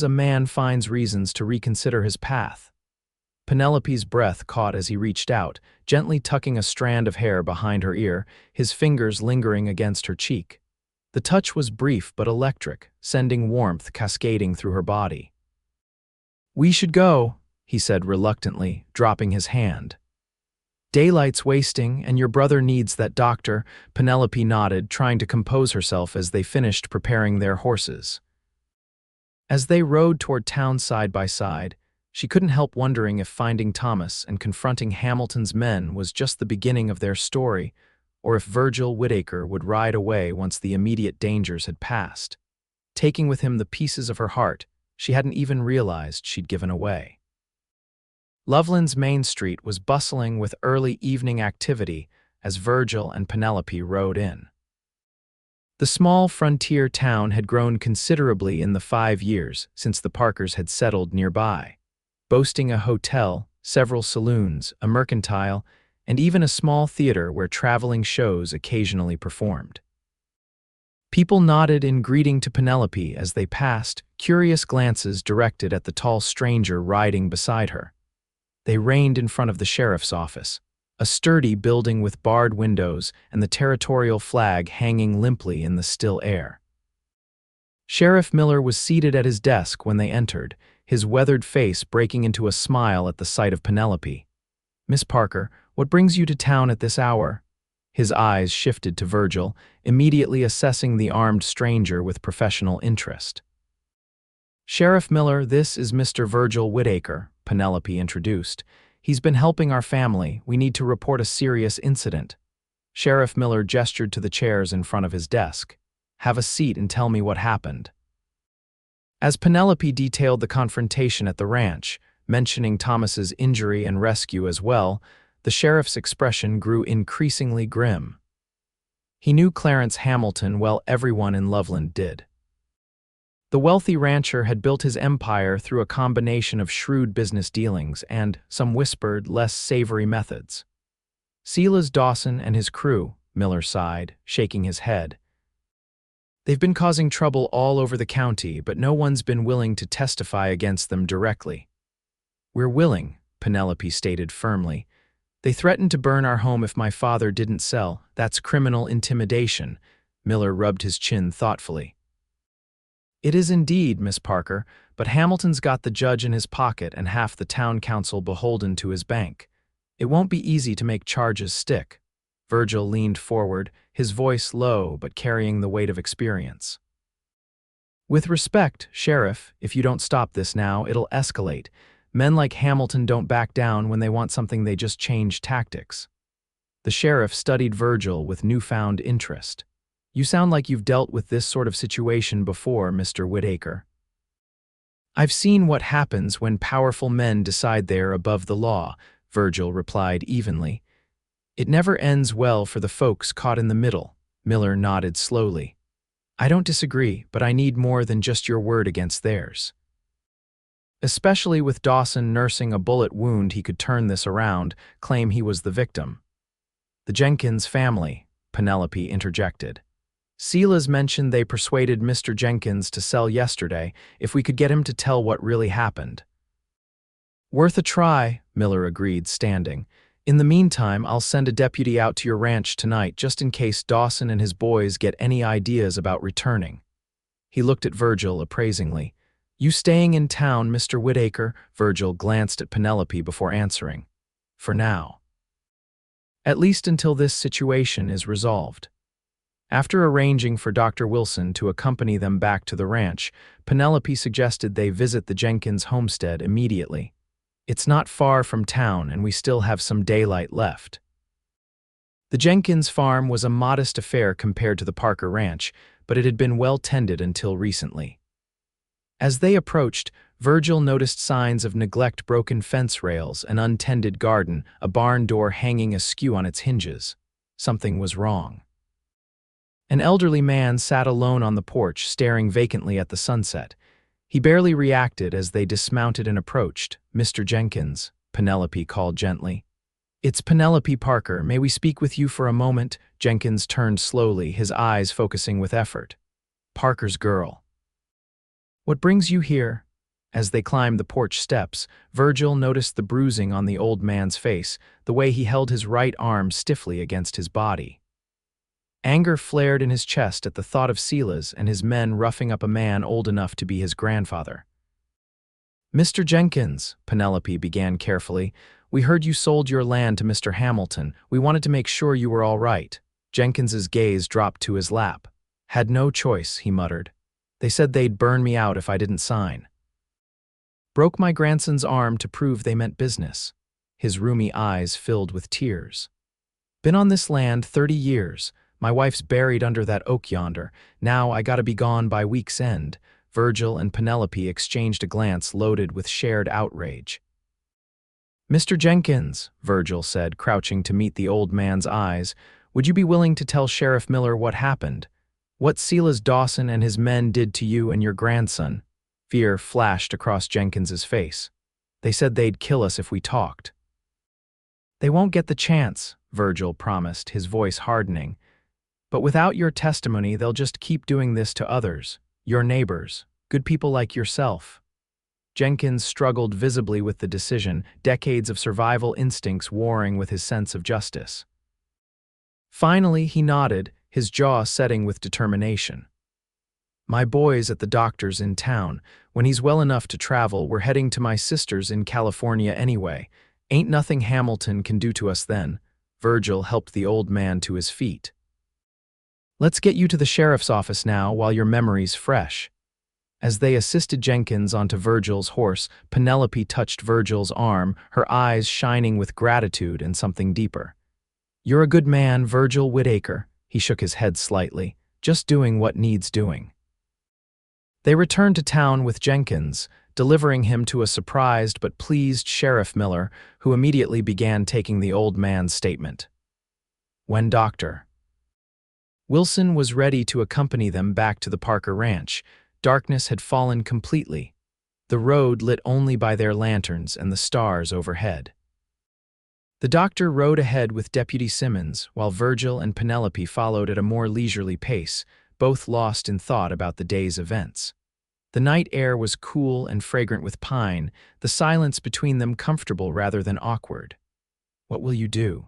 a man finds reasons to reconsider his path." Penelope's breath caught as he reached out, gently tucking a strand of hair behind her ear, his fingers lingering against her cheek. The touch was brief but electric, sending warmth cascading through her body. "We should go," he said reluctantly, dropping his hand. "Daylight's wasting, and your brother needs that doctor." Penelope nodded, trying to compose herself as they finished preparing their horses. As they rode toward town side by side, she couldn't help wondering if finding Thomas and confronting Hamilton's men was just the beginning of their story, or if Virgil Whitaker would ride away once the immediate dangers had passed, taking with him the pieces of her heart she hadn't even realized she'd given away. Loveland's Main Street was bustling with early evening activity as Virgil and Penelope rode in. The small frontier town had grown considerably in the 5 years since the Parkers had settled nearby, boasting a hotel, several saloons, a mercantile, and even a small theater where traveling shows occasionally performed. People nodded in greeting to Penelope as they passed, curious glances directed at the tall stranger riding beside her. They reined in front of the sheriff's office, a sturdy building with barred windows and the territorial flag hanging limply in the still air. Sheriff Miller was seated at his desk when they entered, his weathered face breaking into a smile at the sight of Penelope. "Miss Parker, what brings you to town at this hour?" His eyes shifted to Virgil, immediately assessing the armed stranger with professional interest. "Sheriff Miller, this is Mr. Virgil Whitaker," Penelope introduced. "He's been helping our family. We need to report a serious incident." Sheriff Miller gestured to the chairs in front of his desk. "Have a seat and tell me what happened." As Penelope detailed the confrontation at the ranch, mentioning Thomas's injury and rescue as well, the sheriff's expression grew increasingly grim. He knew Clarence Hamilton well, everyone in Loveland did. The wealthy rancher had built his empire through a combination of shrewd business dealings and, some whispered, less savory methods. "Silas Dawson and his crew," Miller sighed, shaking his head. "They've been causing trouble all over the county, but no one's been willing to testify against them directly." "We're willing," Penelope stated firmly. "They threatened to burn our home if my father didn't sell. That's criminal intimidation." Miller rubbed his chin thoughtfully. "It is indeed, Miss Parker, but Hamilton's got the judge in his pocket and half the town council beholden to his bank. It won't be easy to make charges stick." Virgil leaned forward, his voice low but carrying the weight of experience. "With respect, Sheriff, if you don't stop this now, it'll escalate. Men like Hamilton don't back down when they want something, they just change tactics." The sheriff studied Virgil with newfound interest. "You sound like you've dealt with this sort of situation before, Mr. Whitaker." "I've seen what happens when powerful men decide they're above the law," Virgil replied evenly. "It never ends well for the folks caught in the middle." Miller nodded slowly. "I don't disagree, but I need more than just your word against theirs. Especially with Dawson nursing a bullet wound, he could turn this around, claim he was the victim." The Jenkins family, Penelope interjected. Sela's mentioned they persuaded Mr. Jenkins to sell yesterday if we could get him to tell what really happened. Worth a try, Miller agreed, standing. In the meantime, I'll send a deputy out to your ranch tonight just in case Dawson and his boys get any ideas about returning. He looked at Virgil appraisingly. You staying in town, Mr. Whitaker? Virgil glanced at Penelope before answering. For now. At least until this situation is resolved. After arranging for Dr. Wilson to accompany them back to the ranch, Penelope suggested they visit the Jenkins homestead immediately. It's not far from town and we still have some daylight left. The Jenkins farm was a modest affair compared to the Parker ranch, but it had been well tended until recently. As they approached, Virgil noticed signs of neglect: broken fence rails, an untended garden, a barn door hanging askew on its hinges. Something was wrong. An elderly man sat alone on the porch, staring vacantly at the sunset. He barely reacted as they dismounted and approached. Mr. Jenkins, Penelope called gently. It's Penelope Parker. May we speak with you for a moment? Jenkins turned slowly, his eyes focusing with effort. Parker's girl. What brings you here? As they climbed the porch steps, Virgil noticed the bruising on the old man's face, the way he held his right arm stiffly against his body. Anger flared in his chest at the thought of Sela's and his men roughing up a man old enough to be his grandfather. Mr. Jenkins, Penelope began carefully, we heard you sold your land to Mr. Hamilton. We wanted to make sure you were all right. Jenkins's gaze dropped to his lap. Had no choice, he muttered. They said they'd burn me out if I didn't sign. Broke my grandson's arm to prove they meant business. His rheumy eyes filled with tears. Been on this land 30 years. My wife's buried under that oak yonder. Now I gotta be gone by week's end. Virgil and Penelope exchanged a glance loaded with shared outrage. Mr. Jenkins, Virgil said, crouching to meet the old man's eyes, would you be willing to tell Sheriff Miller what happened? What Silas Dawson and his men did to you and your grandson? Fear flashed across Jenkins's face. They said they'd kill us if we talked. They won't get the chance, Virgil promised, his voice hardening. But without your testimony, they'll just keep doing this to others, your neighbors, good people like yourself. Jenkins struggled visibly with the decision, decades of survival instincts warring with his sense of justice. Finally, he nodded, his jaw setting with determination. My boy's at the doctor's in town. When he's well enough to travel, we're heading to my sister's in California anyway. Ain't nothing Hamilton can do to us then. Virgil helped the old man to his feet. Let's get you to the sheriff's office now while your memory's fresh. As they assisted Jenkins onto Virgil's horse, Penelope touched Virgil's arm, her eyes shining with gratitude and something deeper. You're a good man, Virgil Whitaker. He shook his head slightly, just doing what needs doing. They returned to town with Jenkins, delivering him to a surprised but pleased Sheriff Miller, who immediately began taking the old man's statement. When Dr. Wilson was ready to accompany them back to the Parker ranch. Darkness had fallen completely, the road lit only by their lanterns and the stars overhead. The doctor rode ahead with Deputy Simmons, while Virgil and Penelope followed at a more leisurely pace, both lost in thought about the day's events. The night air was cool and fragrant with pine, the silence between them comfortable rather than awkward. What will you do?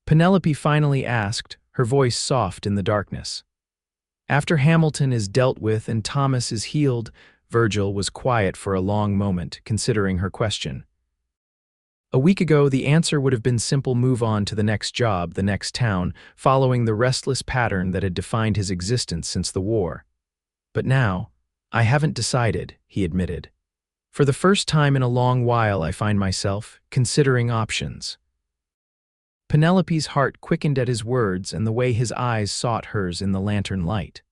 Penelope finally asked, her voice soft in the darkness. After Hamilton is dealt with and Thomas is healed, Virgil was quiet for a long moment, considering her question. A week ago, the answer would have been simple: move on to the next job, the next town, following the restless pattern that had defined his existence since the war. But now, I haven't decided, he admitted. For the first time in a long while, I find myself considering options. Penelope's heart quickened at his words and the way his eyes sought hers in the lantern light.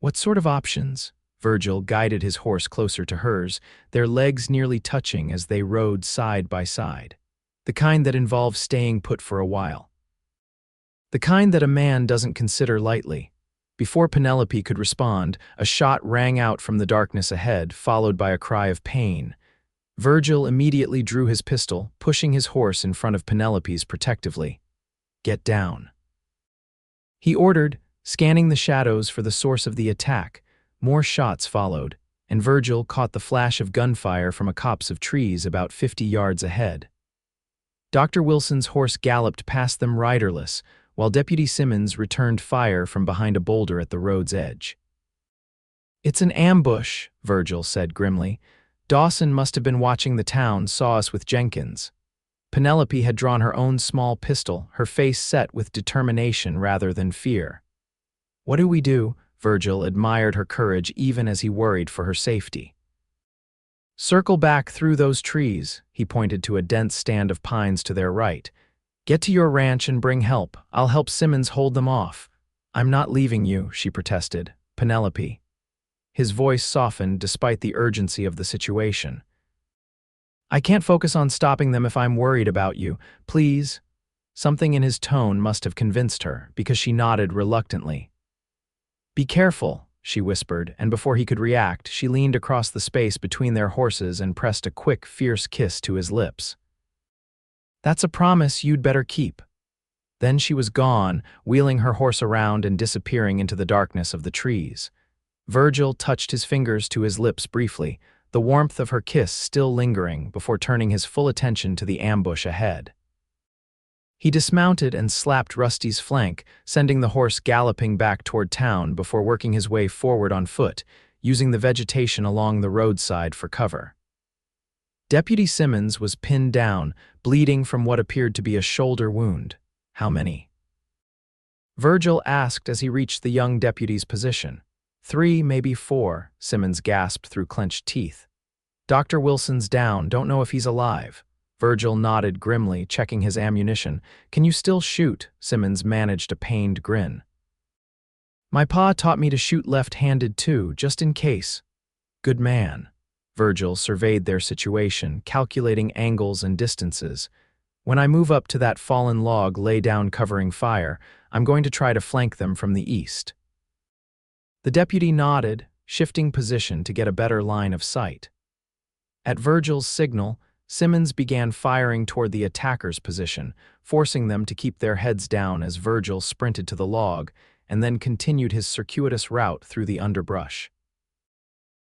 What sort of options? Virgil guided his horse closer to hers, their legs nearly touching as they rode side by side. The kind that involves staying put for a while. The kind that a man doesn't consider lightly. Before Penelope could respond, a shot rang out from the darkness ahead, followed by a cry of pain. Virgil immediately drew his pistol, pushing his horse in front of Penelope's protectively. "Get down." He ordered, scanning the shadows for the source of the attack. More shots followed, and Virgil caught the flash of gunfire from a copse of trees about 50 yards ahead. Dr. Wilson's horse galloped past them riderless, while Deputy Simmons returned fire from behind a boulder at the road's edge. "It's an ambush," Virgil said grimly. "Dawson must have been watching the town, saw us with Jenkins." Penelope had drawn her own small pistol, her face set with determination rather than fear. "What do we do?" Virgil admired her courage even as he worried for her safety. "Circle back through those trees," he pointed to a dense stand of pines to their right. "Get to your ranch and bring help. I'll help Simmons hold them off." "I'm not leaving you," she protested. "Penelope." His voice softened despite the urgency of the situation. "I can't focus on stopping them if I'm worried about you. Please." Something in his tone must have convinced her, because she nodded reluctantly. "Be careful," she whispered, and before he could react, she leaned across the space between their horses and pressed a quick, fierce kiss to his lips. "That's a promise you'd better keep." Then she was gone, wheeling her horse around and disappearing into the darkness of the trees. Virgil touched his fingers to his lips briefly, the warmth of her kiss still lingering, before turning his full attention to the ambush ahead. He dismounted and slapped Rusty's flank, sending the horse galloping back toward town before working his way forward on foot, using the vegetation along the roadside for cover. Deputy Simmons was pinned down, bleeding from what appeared to be a shoulder wound. "How many?" Virgil asked as he reached the young deputy's position. "3, maybe 4, Simmons gasped through clenched teeth. "Dr. Wilson's down, don't know if he's alive." Virgil nodded grimly, checking his ammunition. "Can you still shoot?" Simmons managed a pained grin. "My pa taught me to shoot left-handed too, just in case." "Good man." Virgil surveyed their situation, calculating angles and distances. "When I move up to that fallen log lay down covering fire, I'm going to try to flank them from the east." The deputy nodded, shifting position to get a better line of sight. At Virgil's signal, Simmons began firing toward the attacker's position, forcing them to keep their heads down as Virgil sprinted to the log and then continued his circuitous route through the underbrush.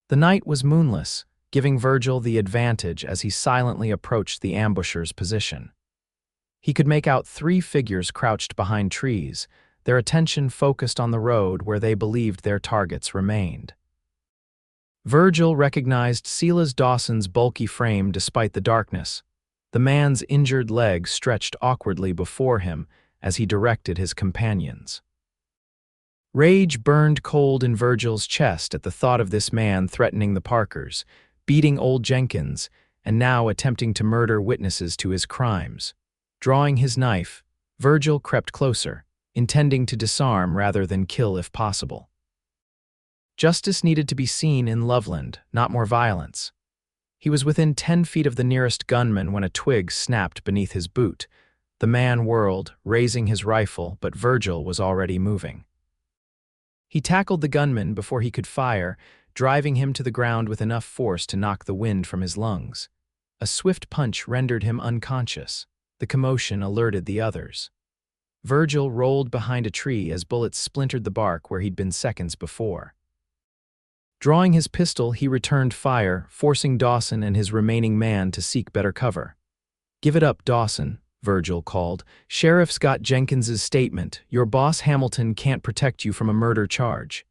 The night was moonless, giving Virgil the advantage as he silently approached the ambusher's position. He could make out 3 figures crouched behind trees, their attention focused on the road where they believed their targets remained. Virgil recognized Silas Dawson's bulky frame despite the darkness. The man's injured leg stretched awkwardly before him as he directed his companions. Rage burned cold in Virgil's chest at the thought of this man threatening the Parkers, beating old Jenkins, and now attempting to murder witnesses to his crimes. Drawing his knife, Virgil crept closer, intending to disarm rather than kill if possible. Justice needed to be seen in Loveland, not more violence. He was within 10 feet of the nearest gunman when a twig snapped beneath his boot. The man whirled, raising his rifle, but Virgil was already moving. He tackled the gunman before he could fire, driving him to the ground with enough force to knock the wind from his lungs. A swift punch rendered him unconscious. The commotion alerted the others. Virgil rolled behind a tree as bullets splintered the bark where he'd been seconds before. Drawing his pistol, he returned fire, forcing Dawson and his remaining man to seek better cover. "Give it up, Dawson," Virgil called. "Sheriff's got Jenkins's statement. Your boss Hamilton can't protect you from a murder charge."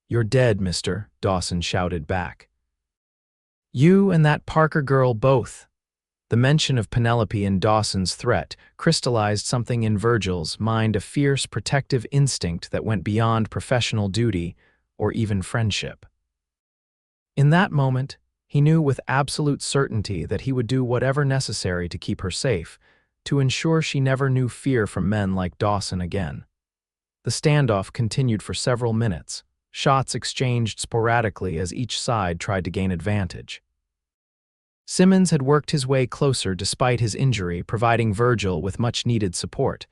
"You're dead, mister," Dawson shouted back. "You and that Parker girl both." The mention of Penelope and Dawson's threat crystallized something in Virgil's mind, a fierce, protective instinct that went beyond professional duty or even friendship. In that moment, he knew with absolute certainty that he would do whatever necessary to keep her safe, to ensure she never knew fear from men like Dawson again. The standoff continued for several minutes, shots exchanged sporadically as each side tried to gain advantage. Simmons had worked his way closer despite his injury, providing Virgil with much-needed support.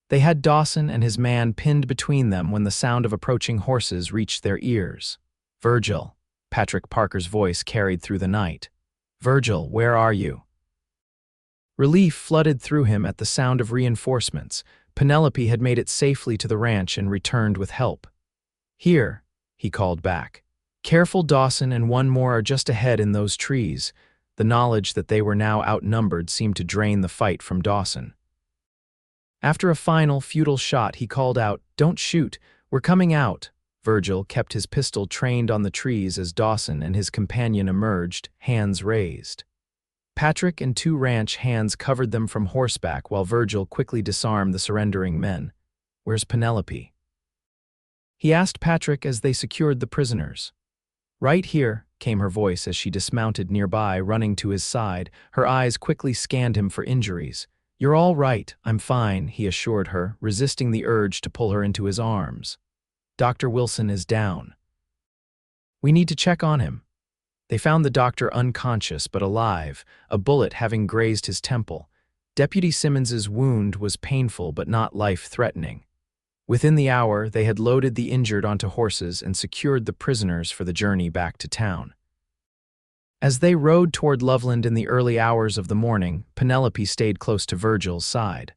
They had Dawson and his man pinned between them when the sound of approaching horses reached their ears. "Virgil," Patrick Parker's voice carried through the night. "Virgil, where are you?" Relief flooded through him at the sound of reinforcements. Penelope had made it safely to the ranch and returned with help. "Here," he called back. "Careful, Dawson, and one more are just ahead in those trees." The knowledge that they were now outnumbered seemed to drain the fight from Dawson. After a final, futile shot, he called out, "Don't shoot, we're coming out." Virgil kept his pistol trained on the trees as Dawson and his companion emerged, hands raised. Patrick and two ranch hands covered them from horseback while Virgil quickly disarmed the surrendering men. "Where's Penelope?" he asked Patrick as they secured the prisoners. "Right here," came her voice as she dismounted nearby, running to his side. Her eyes quickly scanned him for injuries. "You're all right, I'm fine," he assured her, resisting the urge to pull her into his arms. "Dr. Wilson is down. We need to check on him." They found the doctor unconscious but alive, a bullet having grazed his temple. Deputy Simmons's wound was painful but not life-threatening. Within the hour, they had loaded the injured onto horses and secured the prisoners for the journey back to town. As they rode toward Loveland in the early hours of the morning, Penelope stayed close to Virgil's side.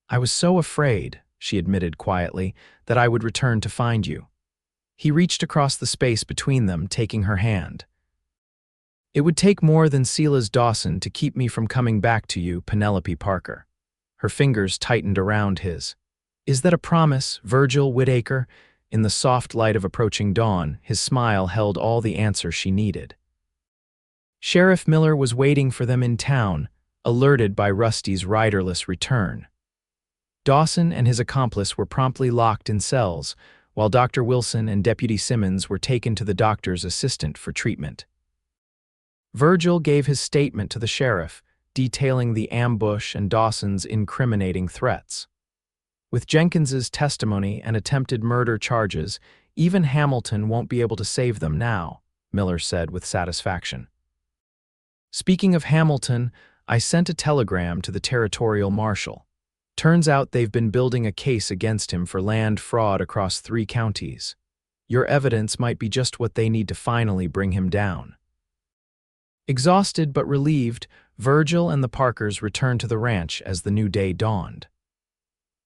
"I was so afraid," she admitted quietly, "that I would return to find you." He reached across the space between them, taking her hand. "It would take more than Silas Dawson to keep me from coming back to you, Penelope Parker." Her fingers tightened around his. "Is that a promise, Virgil Whitaker?" In the soft light of approaching dawn, his smile held all the answer she needed. Sheriff Miller was waiting for them in town, alerted by Rusty's riderless return. Dawson and his accomplice were promptly locked in cells, while Dr. Wilson and Deputy Simmons were taken to the doctor's assistant for treatment. Virgil gave his statement to the sheriff, detailing the ambush and Dawson's incriminating threats. "With Jenkins's testimony and attempted murder charges, even Hamilton won't be able to save them now," Miller said with satisfaction. "Speaking of Hamilton, I sent a telegram to the territorial marshal. Turns out they've been building a case against him for land fraud across 3 counties. Your evidence might be just what they need to finally bring him down." Exhausted but relieved, Virgil and the Parkers returned to the ranch as the new day dawned.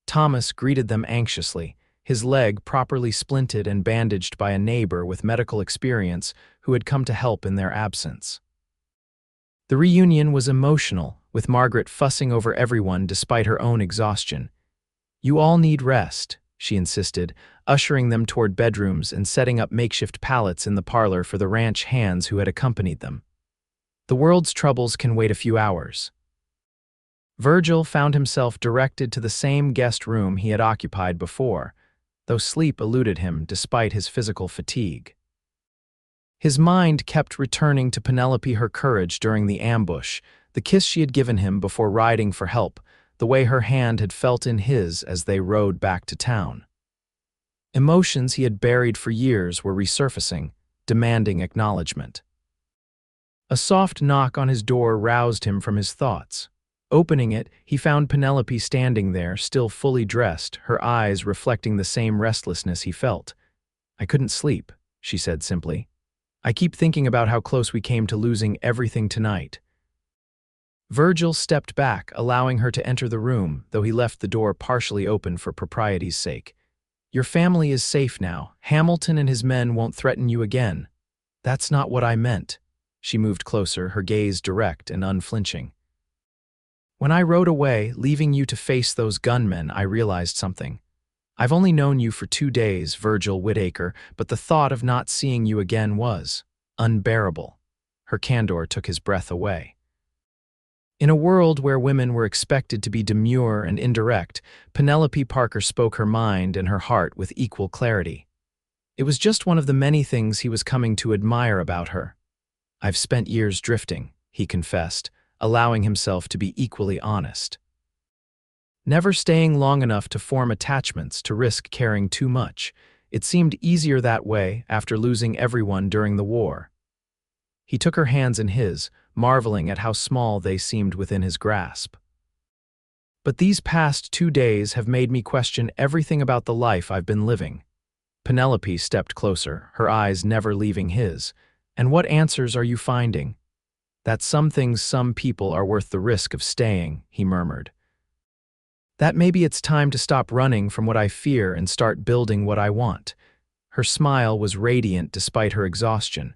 Thomas greeted them anxiously, his leg properly splinted and bandaged by a neighbor with medical experience who had come to help in their absence. The reunion was emotional, with Margaret fussing over everyone despite her own exhaustion. "You all need rest," she insisted, ushering them toward bedrooms and setting up makeshift pallets in the parlor for the ranch hands who had accompanied them. "The world's troubles can wait a few hours." Virgil found himself directed to the same guest room he had occupied before, though sleep eluded him despite his physical fatigue. His mind kept returning to Penelope, her courage during the ambush, the kiss she had given him before riding for help, the way her hand had felt in his as they rode back to town. Emotions he had buried for years were resurfacing, demanding acknowledgement. A soft knock on his door roused him from his thoughts. Opening it, he found Penelope standing there, still fully dressed, her eyes reflecting the same restlessness he felt. "I couldn't sleep," she said simply. "I keep thinking about how close we came to losing everything tonight." Virgil stepped back, allowing her to enter the room, though he left the door partially open for propriety's sake. "Your family is safe now. Hamilton and his men won't threaten you again." "That's not what I meant." She moved closer, her gaze direct and unflinching. "When I rode away, leaving you to face those gunmen, I realized something. I've only known you for 2 days, Virgil Whitaker, but the thought of not seeing you again was unbearable." Her candor took his breath away. In a world where women were expected to be demure and indirect, Penelope Parker spoke her mind and her heart with equal clarity. It was just one of the many things he was coming to admire about her. "I've spent years drifting," he confessed, allowing himself to be equally honest. Never staying long enough to form attachments to risk caring too much. It seemed easier that way after losing everyone during the war. He took her hands in his, marveling at how small they seemed within his grasp. "But these past 2 days have made me question everything about the life I've been living." Penelope stepped closer, her eyes never leaving his. "And what answers are you finding?" "That some things, some people are worth the risk of staying," he murmured. That maybe it's time to stop running from what I fear and start building what I want. Her smile was radiant despite her exhaustion.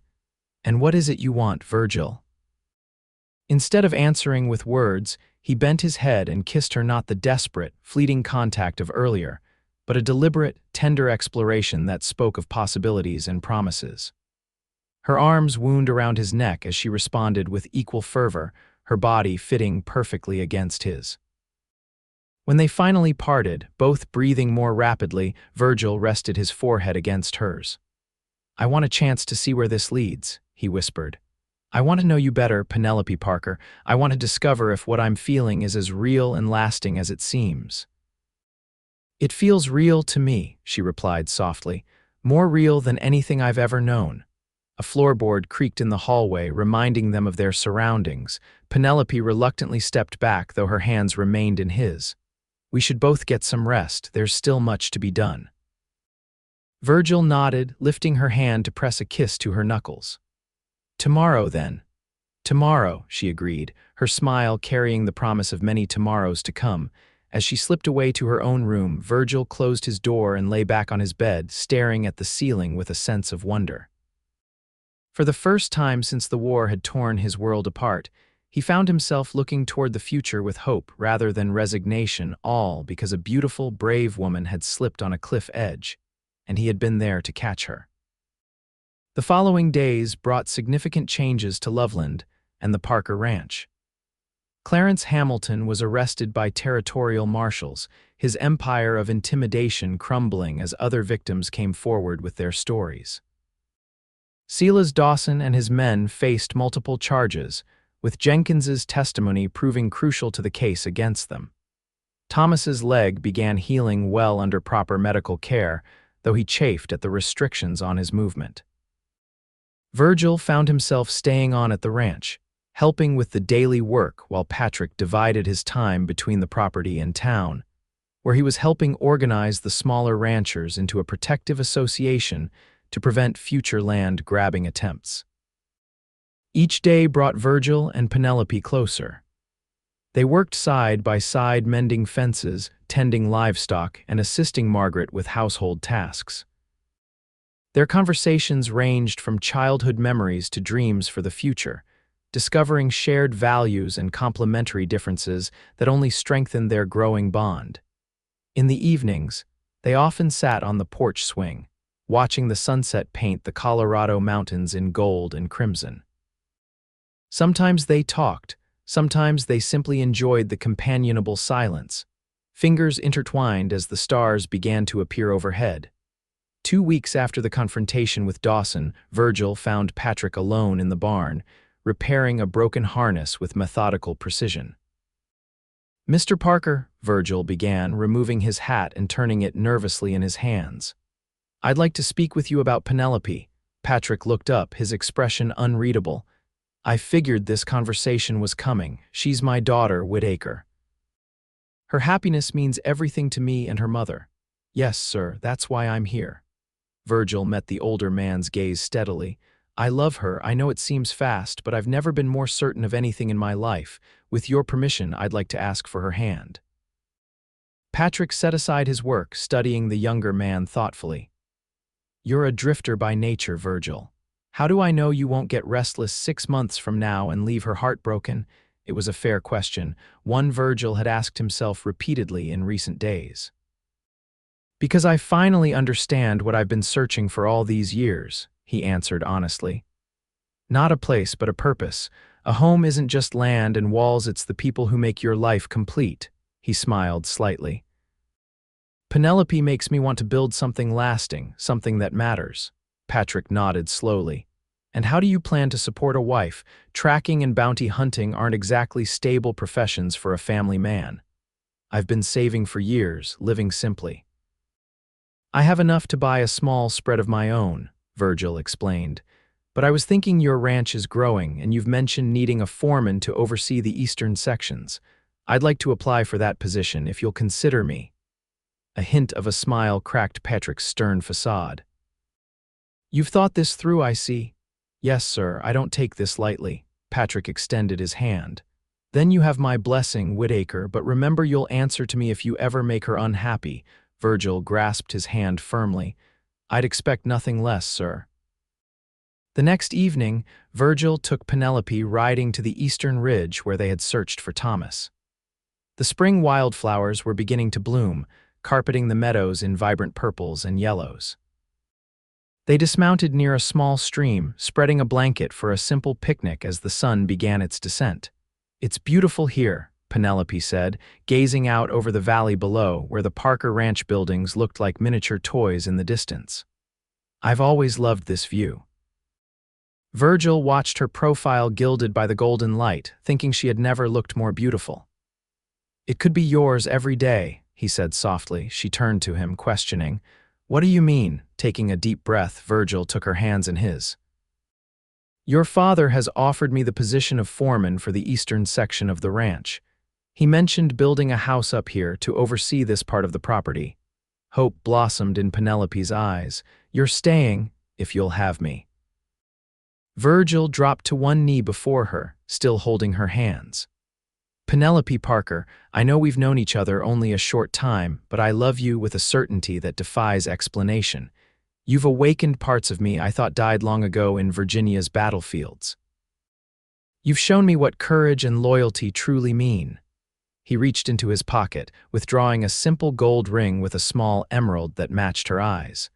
And what is it you want, Virgil? Instead of answering with words, he bent his head and kissed her, not the desperate, fleeting contact of earlier, but a deliberate, tender exploration that spoke of possibilities and promises. Her arms wound around his neck as she responded with equal fervor, her body fitting perfectly against his. When they finally parted, both breathing more rapidly, Virgil rested his forehead against hers. "I want a chance to see where this leads," he whispered. "I want to know you better, Penelope Parker. I want to discover if what I'm feeling is as real and lasting as it seems." "It feels real to me," she replied softly, "more real than anything I've ever known." A floorboard creaked in the hallway, reminding them of their surroundings. Penelope reluctantly stepped back, though her hands remained in his. "We should both get some rest. There's still much to be done." Virgil nodded, lifting her hand to press a kiss to her knuckles. "Tomorrow, then." "Tomorrow," she agreed, her smile carrying the promise of many tomorrows to come. As she slipped away to her own room, Virgil closed his door and lay back on his bed, staring at the ceiling with a sense of wonder. For the first time since the war had torn his world apart, he found himself looking toward the future with hope rather than resignation, all because a beautiful, brave woman had slipped on a cliff edge, and he had been there to catch her. The following days brought significant changes to Loveland and the Parker Ranch. Clarence Hamilton was arrested by territorial marshals, his empire of intimidation crumbling as other victims came forward with their stories. Silas Dawson and his men faced multiple charges, with Jenkins's testimony proving crucial to the case against them. Thomas's leg began healing well under proper medical care, though he chafed at the restrictions on his movement. Virgil found himself staying on at the ranch, helping with the daily work while Patrick divided his time between the property and town, where he was helping organize the smaller ranchers into a protective association to prevent future land-grabbing attempts. Each day brought Virgil and Penelope closer. They worked side by side mending fences, tending livestock, and assisting Margaret with household tasks. Their conversations ranged from childhood memories to dreams for the future, discovering shared values and complementary differences that only strengthened their growing bond. In the evenings, they often sat on the porch swing, watching the sunset paint the Colorado mountains in gold and crimson. Sometimes they talked, sometimes they simply enjoyed the companionable silence, fingers intertwined as the stars began to appear overhead. 2 weeks after the confrontation with Dawson, Virgil found Patrick alone in the barn, repairing a broken harness with methodical precision. "Mr. Parker," Virgil began, removing his hat and turning it nervously in his hands. "I'd like to speak with you about Penelope." Patrick looked up, his expression unreadable. "I figured this conversation was coming. She's my daughter, Whitaker. Her happiness means everything to me and her mother." "Yes, sir, that's why I'm here." Virgil met the older man's gaze steadily. "I love her. I know it seems fast, but I've never been more certain of anything in my life. With your permission, I'd like to ask for her hand." Patrick set aside his work, studying the younger man thoughtfully. "You're a drifter by nature, Virgil. How do I know you won't get restless 6 months from now and leave her heartbroken?" It was a fair question, one Virgil had asked himself repeatedly in recent days. "Because I finally understand what I've been searching for all these years," he answered honestly. "Not a place, but a purpose. A home isn't just land and walls, it's the people who make your life complete." He smiled slightly. "Penelope makes me want to build something lasting, something that matters." Patrick nodded slowly. "And how do you plan to support a wife? Tracking and bounty hunting aren't exactly stable professions for a family man." "I've been saving for years, living simply. I have enough to buy a small spread of my own," Virgil explained. "But I was thinking your ranch is growing, and you've mentioned needing a foreman to oversee the eastern sections. I'd like to apply for that position if you'll consider me." A hint of a smile cracked Patrick's stern facade. "You've thought this through, I see." "Yes, sir, I don't take this lightly." Patrick extended his hand. Then you have my blessing, Whitaker, but remember you'll answer to me if you ever make her unhappy. Virgil grasped his hand firmly. I'd expect nothing less, sir. The next evening, Virgil took Penelope riding to the eastern ridge where they had searched for Thomas. The spring wildflowers were beginning to bloom, carpeting the meadows in vibrant purples and yellows. They dismounted near a small stream, spreading a blanket for a simple picnic as the sun began its descent. It's beautiful here, Penelope said, gazing out over the valley below where the Parker Ranch buildings looked like miniature toys in the distance. I've always loved this view. Virgil watched her profile gilded by the golden light, thinking she had never looked more beautiful. It could be yours every day, he said softly. She turned to him, questioning. What do you mean? Taking a deep breath, Virgil took her hands in his. Your father has offered me the position of foreman for the eastern section of the ranch. He mentioned building a house up here to oversee this part of the property. Hope blossomed in Penelope's eyes. You're staying, if you'll have me. Virgil dropped to one knee before her, still holding her hands. Penelope Parker, I know we've known each other only a short time, but I love you with a certainty that defies explanation. You've awakened parts of me I thought died long ago in Virginia's battlefields. You've shown me what courage and loyalty truly mean. He reached into his pocket, withdrawing a simple gold ring with a small emerald that matched her eyes.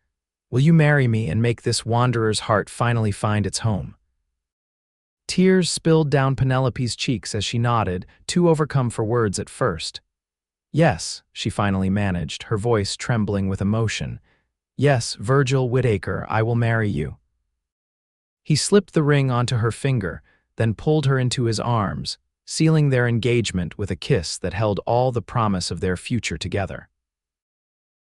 Will you marry me and make this wanderer's heart finally find its home? Tears spilled down Penelope's cheeks as she nodded, too overcome for words at first. Yes, she finally managed, her voice trembling with emotion. Yes, Virgil Whitaker, I will marry you. He slipped the ring onto her finger, then pulled her into his arms, sealing their engagement with a kiss that held all the promise of their future together.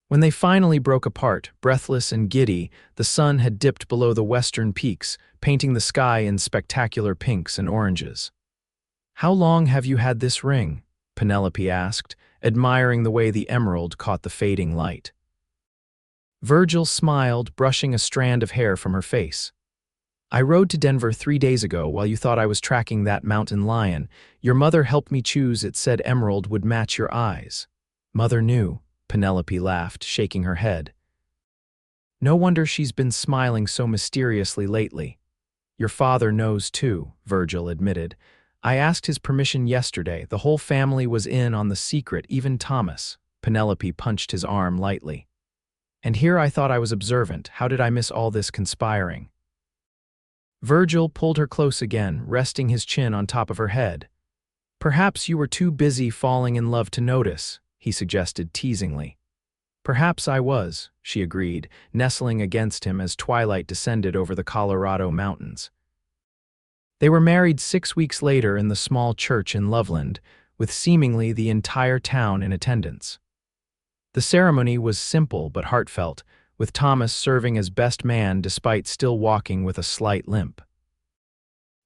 When they finally broke apart, breathless and giddy, the sun had dipped below the western peaks, painting the sky in spectacular pinks and oranges. How long have you had this ring? Penelope asked, admiring the way the emerald caught the fading light. Virgil smiled, brushing a strand of hair from her face. I rode to Denver 3 days ago while you thought I was tracking that mountain lion. Your mother helped me choose it said emerald would match your eyes. Mother knew. Penelope laughed, shaking her head. No wonder she's been smiling so mysteriously lately. Your father knows too, Virgil admitted. I asked his permission yesterday. The whole family was in on the secret, even Thomas. Penelope punched his arm lightly. And here I thought I was observant. How did I miss all this conspiring? Virgil pulled her close again, resting his chin on top of her head. Perhaps you were too busy falling in love to notice, he suggested teasingly. Perhaps I was, she agreed, nestling against him as twilight descended over the Colorado mountains. They were married 6 weeks later in the small church in Loveland, with seemingly the entire town in attendance. The ceremony was simple but heartfelt, with Thomas serving as best man despite still walking with a slight limp.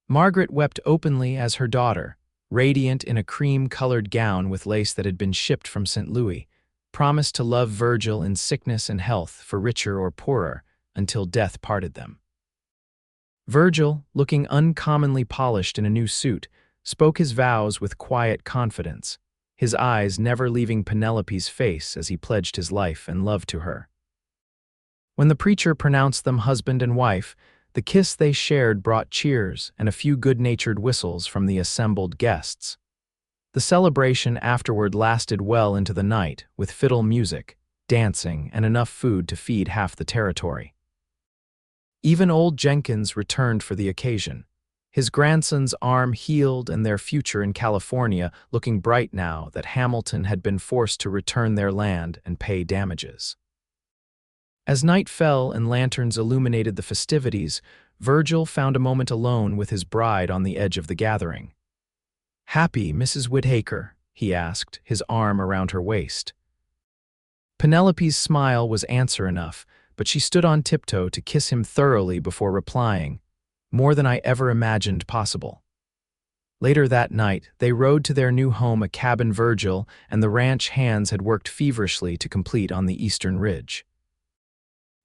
Margaret wept openly as her daughter, radiant in a cream-colored gown with lace that had been shipped from St. Louis, promised to love Virgil in sickness and health, for richer or poorer, until death parted them. Virgil, looking uncommonly polished in a new suit, spoke his vows with quiet confidence, his eyes never leaving Penelope's face as he pledged his life and love to her. When the preacher pronounced them husband and wife, the kiss they shared brought cheers and a few good-natured whistles from the assembled guests. The celebration afterward lasted well into the night, with fiddle music, dancing, and enough food to feed half the territory. Even old Jenkins returned for the occasion, his grandson's arm healed and their future in California looking bright now that Hamilton had been forced to return their land and pay damages. As night fell and lanterns illuminated the festivities, Virgil found a moment alone with his bride on the edge of the gathering. "Happy, Mrs. Whitaker?" he asked, his arm around her waist. Penelope's smile was answer enough, but she stood on tiptoe to kiss him thoroughly before replying, "More than I ever imagined possible." Later that night, they rode to their new home, a cabin Virgil and the ranch hands had worked feverishly to complete on the eastern ridge.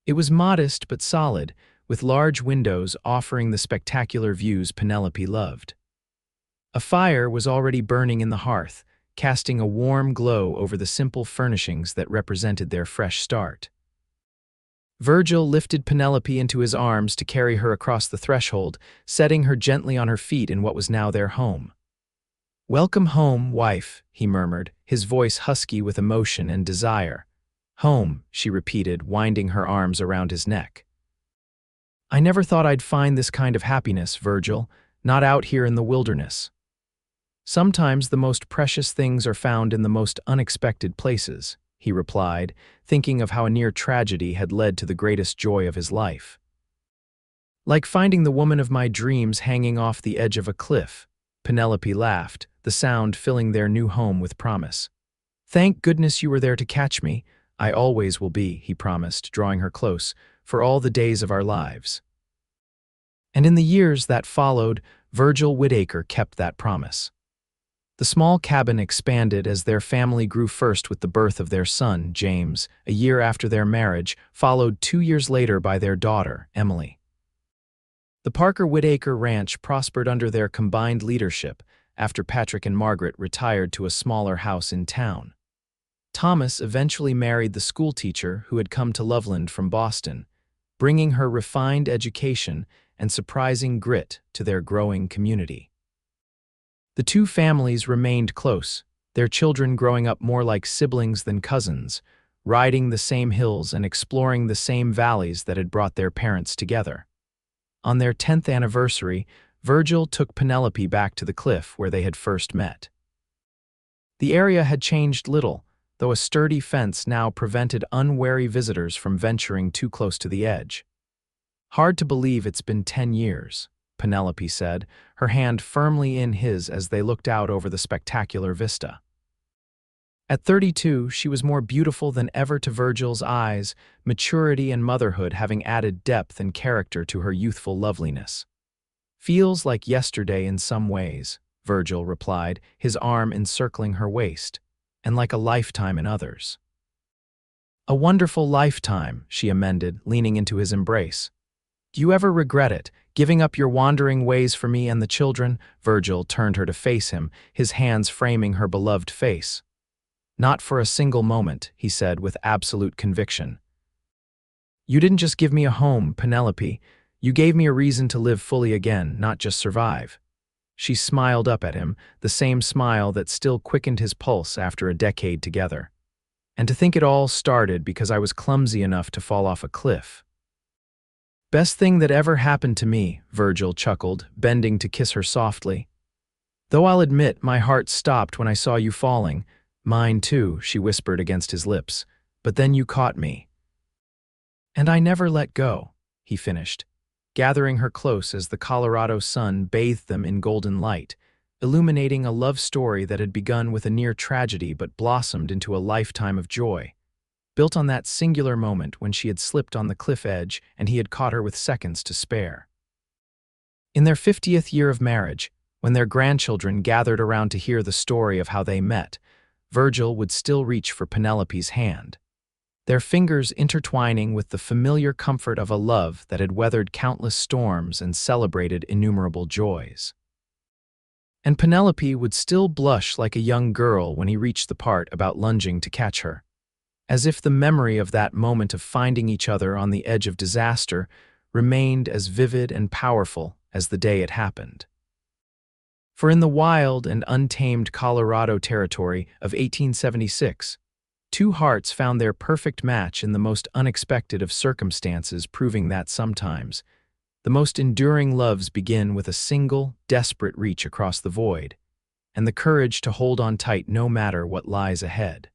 It was modest but solid, with large windows offering the spectacular views Penelope loved. A fire was already burning in the hearth, casting a warm glow over the simple furnishings that represented their fresh start. Virgil lifted Penelope into his arms to carry her across the threshold, setting her gently on her feet in what was now their home. "Welcome home, wife," he murmured, his voice husky with emotion and desire. "Home," she repeated, winding her arms around his neck. "I never thought I'd find this kind of happiness, Virgil, not out here in the wilderness." "Sometimes the most precious things are found in the most unexpected places," he replied, thinking of how a near tragedy had led to the greatest joy of his life. "Like finding the woman of my dreams hanging off the edge of a cliff," Penelope laughed, the sound filling their new home with promise. "Thank goodness you were there to catch me. I always will be," he promised, drawing her close, "for all the days of our lives." And in the years that followed, Virgil Whitaker kept that promise. The small cabin expanded as their family grew, first with the birth of their son, James, a year after their marriage, followed 2 years later by their daughter, Emily. The Parker-Whitaker ranch prospered under their combined leadership after Patrick and Margaret retired to a smaller house in town. Thomas eventually married the schoolteacher who had come to Loveland from Boston, bringing her refined education and surprising grit to their growing community. The two families remained close, their children growing up more like siblings than cousins, riding the same hills and exploring the same valleys that had brought their parents together. On their 10th anniversary, Virgil took Penelope back to the cliff where they had first met. The area had changed little, though a sturdy fence now prevented unwary visitors from venturing too close to the edge. "Hard to believe it's been 10 years, Penelope said, her hand firmly in his as they looked out over the spectacular vista. At 32, she was more beautiful than ever to Virgil's eyes, maturity and motherhood having added depth and character to her youthful loveliness. "Feels like yesterday in some ways," Virgil replied, his arm encircling her waist, "and like a lifetime in others." "A wonderful lifetime," she amended, leaning into his embrace. "Do you ever regret it, giving up your wandering ways for me and the children?" Virgil turned her to face him, his hands framing her beloved face. "Not for a single moment," he said with absolute conviction. "You didn't just give me a home, Penelope. You gave me a reason to live fully again, not just survive." She smiled up at him, the same smile that still quickened his pulse after a decade together. "And to think it all started because I was clumsy enough to fall off a cliff." "Best thing that ever happened to me," Virgil chuckled, bending to kiss her softly. "Though I'll admit my heart stopped when I saw you falling. Mine too," she whispered against his lips. "But then you caught me." "And I never let go," he finished, gathering her close as the Colorado sun bathed them in golden light, illuminating a love story that had begun with a near tragedy but blossomed into a lifetime of joy, built on that singular moment when she had slipped on the cliff edge and he had caught her with seconds to spare. In their 50th year of marriage, when their grandchildren gathered around to hear the story of how they met, Virgil would still reach for Penelope's hand, their fingers intertwining with the familiar comfort of a love that had weathered countless storms and celebrated innumerable joys. And Penelope would still blush like a young girl when he reached the part about lunging to catch her, as if the memory of that moment of finding each other on the edge of disaster remained as vivid and powerful as the day it happened. For in the wild and untamed Colorado territory of 1876, two hearts found their perfect match in the most unexpected of circumstances, proving that sometimes the most enduring loves begin with a single, desperate reach across the void, and the courage to hold on tight no matter what lies ahead.